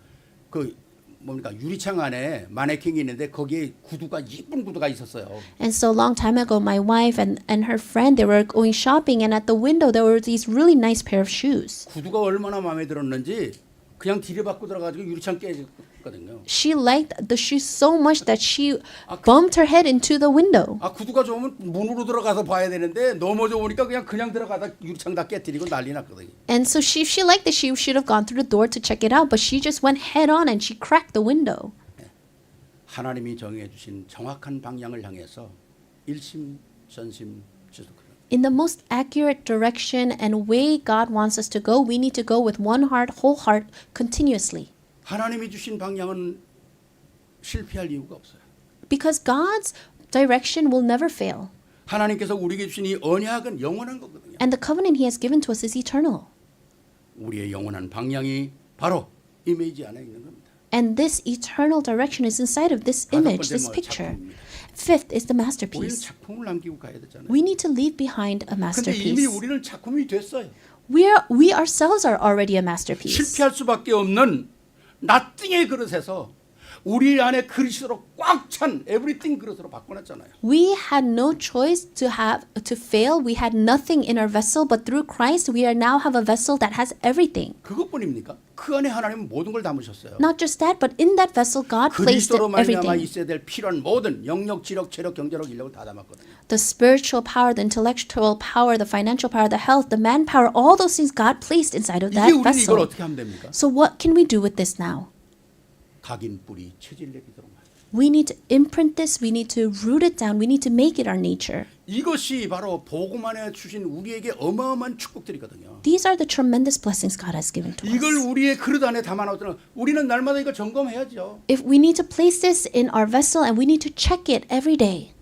그 뭡니까 유리창 안에 마네킹이 있는데 거기에 구두가 이쁜 구두가 있었어요. And so long time ago, my wife and her friend, they were going shopping, and at the window there were these really nice pair of shoes. 구두가 얼마나 마음에 들었는지 그냥 디려받고 들어가지고 유리창 깨졌거든요. She liked the shoes so much that she bumped her head into the window. 아 구두가 좋으면 문으로 들어가서 봐야 되는데 넘어져 보니까 그냥 들어가다 유리창 다 깨뜨리고 난리 났거든요. And so if she liked it, she should have gone through the door to check it out, but she just went head on and she cracked the window. 하나님이 정해 주신 정확한 방향을 향해서 일심전심 지속하라. In the most accurate direction and way God wants us to go, we need to go with one heart, whole heart, continuously. 하나님이 주신 방향은 실패할 이유가 없어요. Because God's direction will never fail. 하나님께서 우리에게 주신 이 언약은 영원한 거거든요. And the covenant he has given to us is eternal. 우리의 영원한 방향이 바로 이미지 안에 있는 겁니다. And this eternal direction is inside of this 다섯 image, 번째 this 뭐 picture. 작품입니다. Fifth is the 우리는 masterpiece. 작품을 남기고 가야 되잖아요. We need to leave behind a 근데 이미 masterpiece. 우리는 작품이 됐어요. We ourselves are already a masterpiece. 실패할 수밖에 없는 나띵의 그릇에서 우리 안에 그리스도로 꽉 찬 에브리띵 그릇으로 바꿔놨잖아요. We had no choice to fail. We had nothing in our vessel, but through Christ we now have a vessel that has everything. 그것뿐입니까? 그 안에 하나님은 모든 걸 담으셨어요. Not just that, but in that vessel God placed 그리스도로 말미암아 everything. 있어야 될 필요한 모든 영역, 지력, 체력, 경제력, 인력을 다 담았거든요. The spiritual power, the intellectual power, the financial power, the health, the manpower, all those things God placed inside of 이제 that 우리는 이걸 vessel. 어떻게 하면 됩니까? So what can we do with this now? 각인 뿌리 체질내기도록. We need to imprint this. We need to root it down. We need to make it our nature. 이것이 바로 복음 안에 주신 우리에게 어마어마한 축복들이거든요. These are the tremendous blessings God has given to 이걸 us. 우리의 그릇 안에 담아놓으면 우리는 날마다 이거 점검해야죠. If we need to place this in our vessel and we need to check it every day.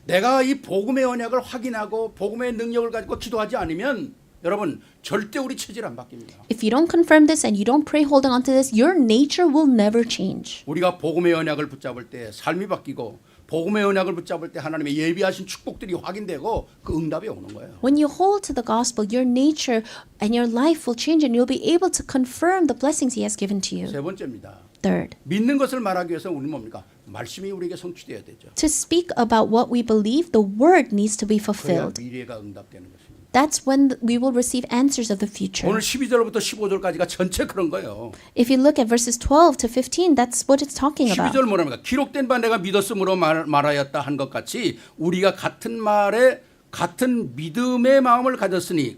내가 이 복음의 언약을 확인하고 복음의 능력을 가지고 기도하지 않으면 여러분 절대 우리 체질 안 바뀝니다. If you don't confirm this and you don't pray holding on to this, your nature will never change. 우리가 복음의 언약을 붙잡을 때 삶이 바뀌고 복음의 언약을 붙잡을 때 하나님의 예비하신 축복들이 확인되고 그 응답이 오는 거예요. When you hold to the gospel, your nature and your life will change and you'll be able to confirm the blessings he has given to you. 세 번째입니다. Third, 믿는 것을 말하기 위해서 우리는 뭡니까? 말씀이 우리에게 성취되어야 되죠. to speak about what we believe, the word needs to be 그래야 fulfilled. 미래가 응답되는 것입니다. That's when we will receive answers of the future. 오늘 12절부터 15절까지가 전체 그런 거예요. If you look at verses 12 to 15, that's what it's talking about. 12절 뭐랍니까? 기록된 바 내가 믿었으므로 말하였다 한 것 같이 우리가 같은 말에 같은 믿음의 마음을 가졌으니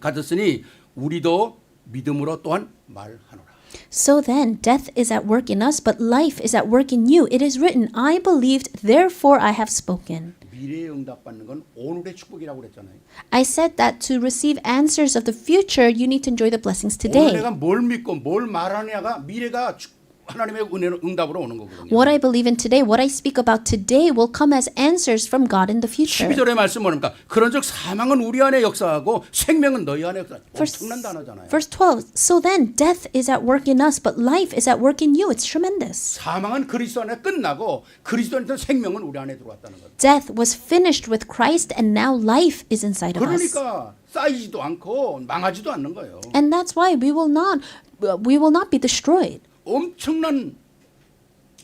우리도 믿음으로 또한 말하노라. So then, death is at work in us, but life is at work in you. It is written, I believed, therefore I have spoken. 미래에 응답받는 건 오늘의 축복이라고 그랬잖아요. I said that to receive answers of the future, you need to enjoy the blessings 오늘 today. 내가 뭘 믿고 뭘 말하냐가 미래가 하나님의 은혜로 응답으로 오는 거거든요. What I believe in today, what I speak about today will come as answers from God in the future. 12절의 말씀 뭡니까? 그런즉 사망은 우리 안에 역사하고 생명은 너희 안에 역사하고 엄청난 단어잖아요. Verse 12. So then, death is at work in us, but life is at work in you. It's tremendous. 사망은 그리스도 안에 끝나고 그리스도 안에서 생명은 우리 안에 들어왔다는 거죠. Death was finished with Christ, and now life is inside of us. 그러니까 쌓이지도 않고 망하지도 않는 거예요. And that's why we will not be destroyed. 엄청난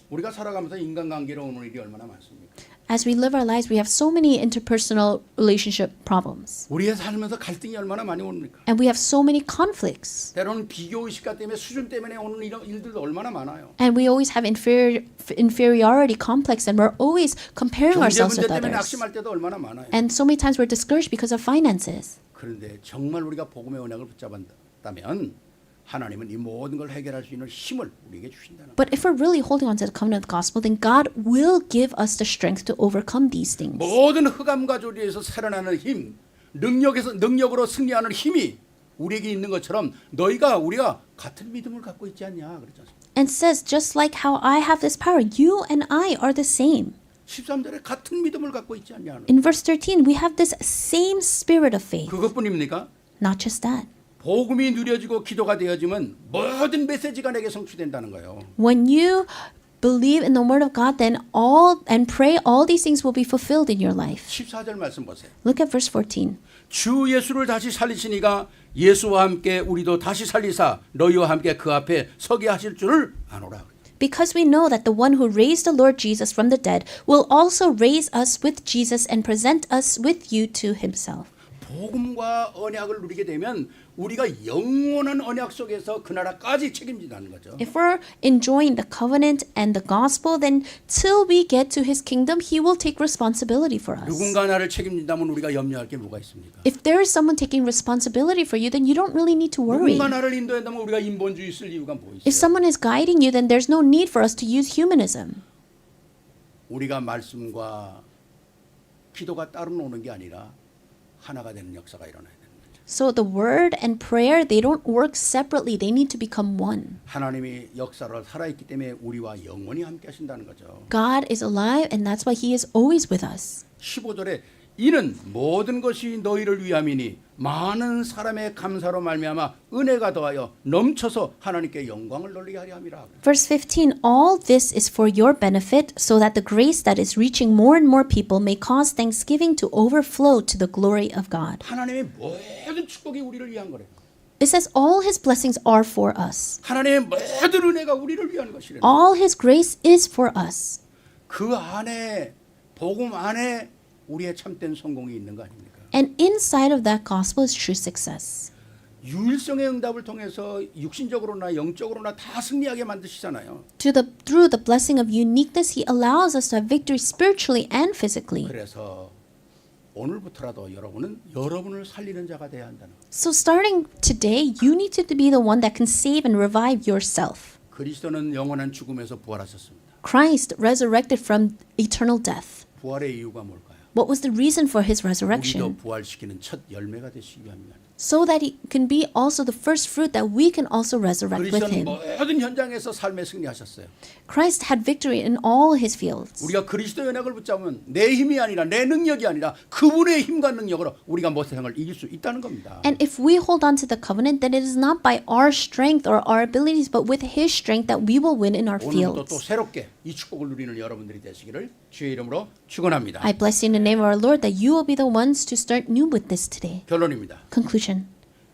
우리가 살아가면서 인간관계로 오는 일이 얼마나 많습니까? As we live our lives, we have so many interpersonal relationship problems. 우리가 살면서 갈등이 얼마나 많이 옵니까? And we have so many conflicts. 때로는 비교의식과 때문에 수준 때문에 오는 이런 일들도 얼마나 많아요. And we always have inferiority complex, and we're always comparing 경제 ourselves 문제 with 때문에 others. 낙심할 때도 얼마나 많아요. And so many times we're discouraged because of finances. 그런데 정말 우리가 복음의 언약을 붙잡았다면 하나님은 이 모든 걸 해결할 수 있는 힘을 우리에게 주신다는 거예요. But if we're really holding on to the covenant of the gospel, then God will give us the strength to overcome these things. 모든 흑암과 조리에서 살아나는 힘, 능력으로 승리하는 힘이 우리에게 있는 것처럼 우리가 같은 믿음을 갖고 있지 않냐 그랬지 않습니까? And says, just like how I have this power, you and I are the same. 13절에 같은 믿음을 갖고 있지 않냐. In verse 13, we have this same spirit of faith. 그것뿐입니까? Not just that. 복음이 누려지고 기도가 되어지면 모든 메시지가 내게 성취된다는 거예요. When you believe in the word of God, then pray, all these things will be fulfilled in your life. 14절 말씀 보세요. Look at verse 14. 주 예수를 다시 살리시니가 예수와 함께 우리도 다시 살리사 너희와 함께 그 앞에 서게 하실 줄을 아노라. Because we know that the one who raised the Lord Jesus from the dead will also raise us with Jesus and present us with you to himself. 복음과 언약을 누리게 되면 우리가 영원한 언약 속에서 그 나라까지 책임진다는 거죠. If we're enjoying the covenant and the gospel, then till we get to his kingdom, he will take responsibility for us. 누군가 나를 책임진다면 우리가 염려할 게 뭐가 있습니까? If there is someone taking responsibility for you, then you don't really need to worry. 누군가 나를 인도한다면 우리가 인본주의 쓸 이유가 뭐 If 있어요? someone is guiding you, then there's no need for us to use humanism. 우리가 말씀과 기도가 따로 노는 게 아니라 하나가 되는 역사가 일어나야 되는 거죠. So the word and prayer, they don't work separately. They need to become one. 하나님이 역사를 살아있기 때문에 우리와 영원히 함께 하신다는 거죠. God is alive, and that's why he is always with us. 15절에 이는 모든 것이 너희를 위함이니 많은 사람의 감사로 말미암아 은혜가 더하여 넘쳐서 하나님께 영광을 돌리게 하려 함이라. Verse 15, all this is for your benefit, so that the grace that is reaching more and more people may cause thanksgiving to overflow to the glory of God. 하나님의 모든 축복이 우리를 위한 거래요. It says all his blessings are for us. 하나님의 모든 은혜가 우리를 위한 것이래요. All his grace is for us. 그 안에 복음 안에 우리의 참된 성공이 있는 거 아닙니까? And inside of that gospel is true success. 유일성의 응답을 통해서 육신적으로나 영적으로나 다 승리하게 만드시잖아요. Through the blessing of uniqueness, he allows us to have victory spiritually and physically. 그래서 오늘부터라도 여러분은 여러분을 살리는 자가 돼야 한다는 거예요. So starting today, you need to be the one that can save and revive yourself. 그리스도는 영원한 죽음에서 부활하셨습니다. Christ resurrected from eternal death. 부활의 이유가 뭘까요? What was the reason for his 우리도 resurrection? 부활시키는 첫 열매가 되시기 위함입니다. So that he can be also the first fruit that we can also resurrect with 그리스도는 him. 모든 현장에서 삶에 승리하셨어요. Christ had victory in all his fields. 우리가 그리스도의 연약을 붙잡으면 내 힘이 아니라 내 능력이 아니라 그분의 힘과 능력으로 우리가 모세상을 이길 수 있다는 겁니다. And if we hold on to the covenant, then it is not by our strength or our abilities, but with his strength that we will win in our 오늘도 또 fields. 새롭게 이 축복을 누리는 여러분들이 되시기를 주의 이름으로 축원합니다. I bless you in the name of our Lord that you will be the ones to start new with this today. 결론입니다. Conclusion.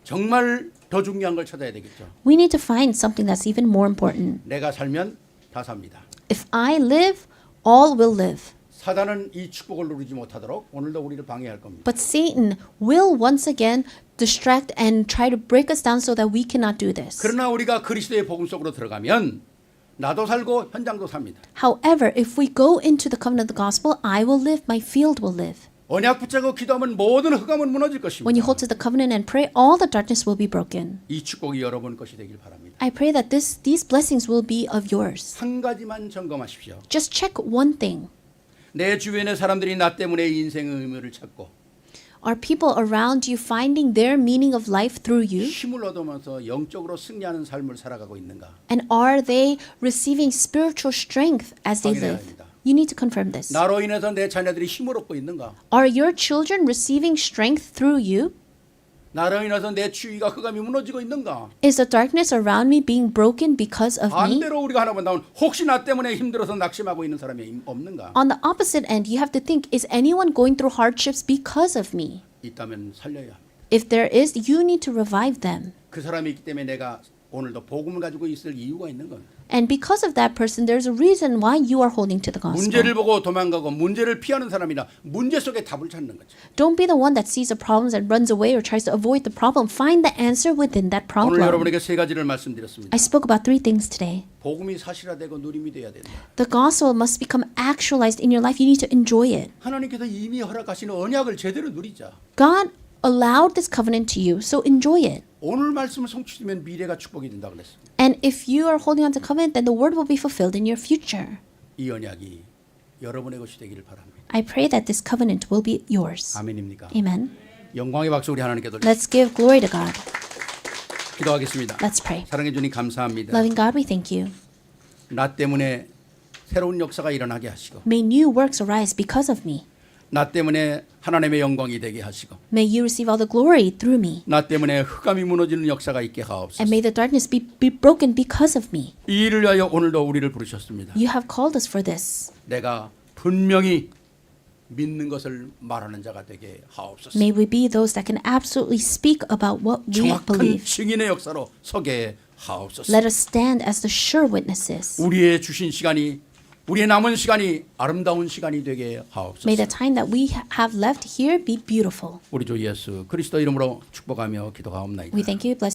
정말 더 중요한 걸 찾아야 되겠죠. We need to find something that's even more important. 내가 살면 다 삽니다. If I live, all will live. 사단은 이 축복을 누리지 못하도록 오늘도 우리를 방해할 겁니다. But Satan will once again distract and try to break us down so that we cannot do this. 그러나 우리가 그리스도의 복음 속으로 들어가면 나도 살고 현장도 삽니다. However, if we go into the covenant of the gospel, I will live, my field will live. 언약 붙잡고 기도하면 모든 흑암은 무너질 When you 것입니다. hold to the covenant and pray, all the darkness will be broken. 이 축복이 여러분 것이 되길 바랍니다. I pray that these blessings will be of yours. 한 가지만 점검하십시오. Just check one thing. 내 주변의 사람들이 나 때문에 인생의 의미를 찾고 Are people around you finding their meaning of life through you? 힘을 얻으면서 영적으로 승리하는 삶을 살아가고 있는가? And are they receiving spiritual strength as they 확인해야 live? 합니다. You need to confirm this. 나로 인해서 내 자녀들이 힘을 얻고 있는가? Are your children receiving strength through you? 나로 인해서 내 주위가 흑암이 무너지고 있는가? Is the darkness around me being broken because of me? 반대로 우리가 하나 본다면 혹시 나 때문에 힘들어서 낙심하고 있는 사람이 없는가? On the opposite end, you have to think, is anyone going through hardships because of me? 있다면 살려야 합니다. If there is, you need to revive them. 그 사람이 있기 때문에 내가 오늘도 복음을 가지고 있을 이유가 있는 겁니다. And because of that person, there's a reason why you are holding to the 문제를 gospel. 보고 도망가고 문제를 피하는 사람이라 문제 속에 답을 찾는 거죠. Don't be the one that sees the problems and runs away or tries to avoid the problem. Find the answer within that 오늘 problem. 여러분에게 세 가지를 말씀드렸습니다. I spoke about 3 things today. 복음이 사실화되고 누림이 돼야 된다. The gospel must become actualized in your life. You need to enjoy it. 하나님께서 이미 허락하시는 언약을 제대로 누리자. God allowed this covenant to you, so enjoy it. 오늘 말씀을 성취되면 미래가 축복이 된다 그랬습니다. And if you are holding on to covenant, then the word will be fulfilled in your future. 이 언약이 여러분의 것이 되기를 바랍니다. I pray that this covenant will be yours. 아멘입니까? Amen. 영광의 박수 우리 하나님께 돌립니다. Let's give glory to God. 기도하겠습니다. Let's pray. 사랑해 주님 감사합니다. Loving God, we thank you. 나 때문에 새로운 역사가 일어나게 하시고 May new works arise because of me. 나 때문에 하나님의 영광이 되게 하시고 May you receive all the glory through me. 나 때문에 흑암이 무너지는 역사가 있게 하옵소서. And may the darkness be broken because of me. 이 일을 위하여 오늘도 우리를 부르셨습니다. You have called us for this. 내가 분명히 믿는 것을 말하는 자가 되게 하옵소서. May we be those that can absolutely speak about what we 정확한 believe. 증인의 역사로 서게 하옵소서. Let us stand as the sure witnesses. 우리의 주신 시간이 우리의 남은 시간이 아름다운 시간이 되게 하옵소서. May the time that we have left here be beautiful. 우리 주 예수 그리스도 이름으로 축복하며 기도하옵나이다. We thank you. Bless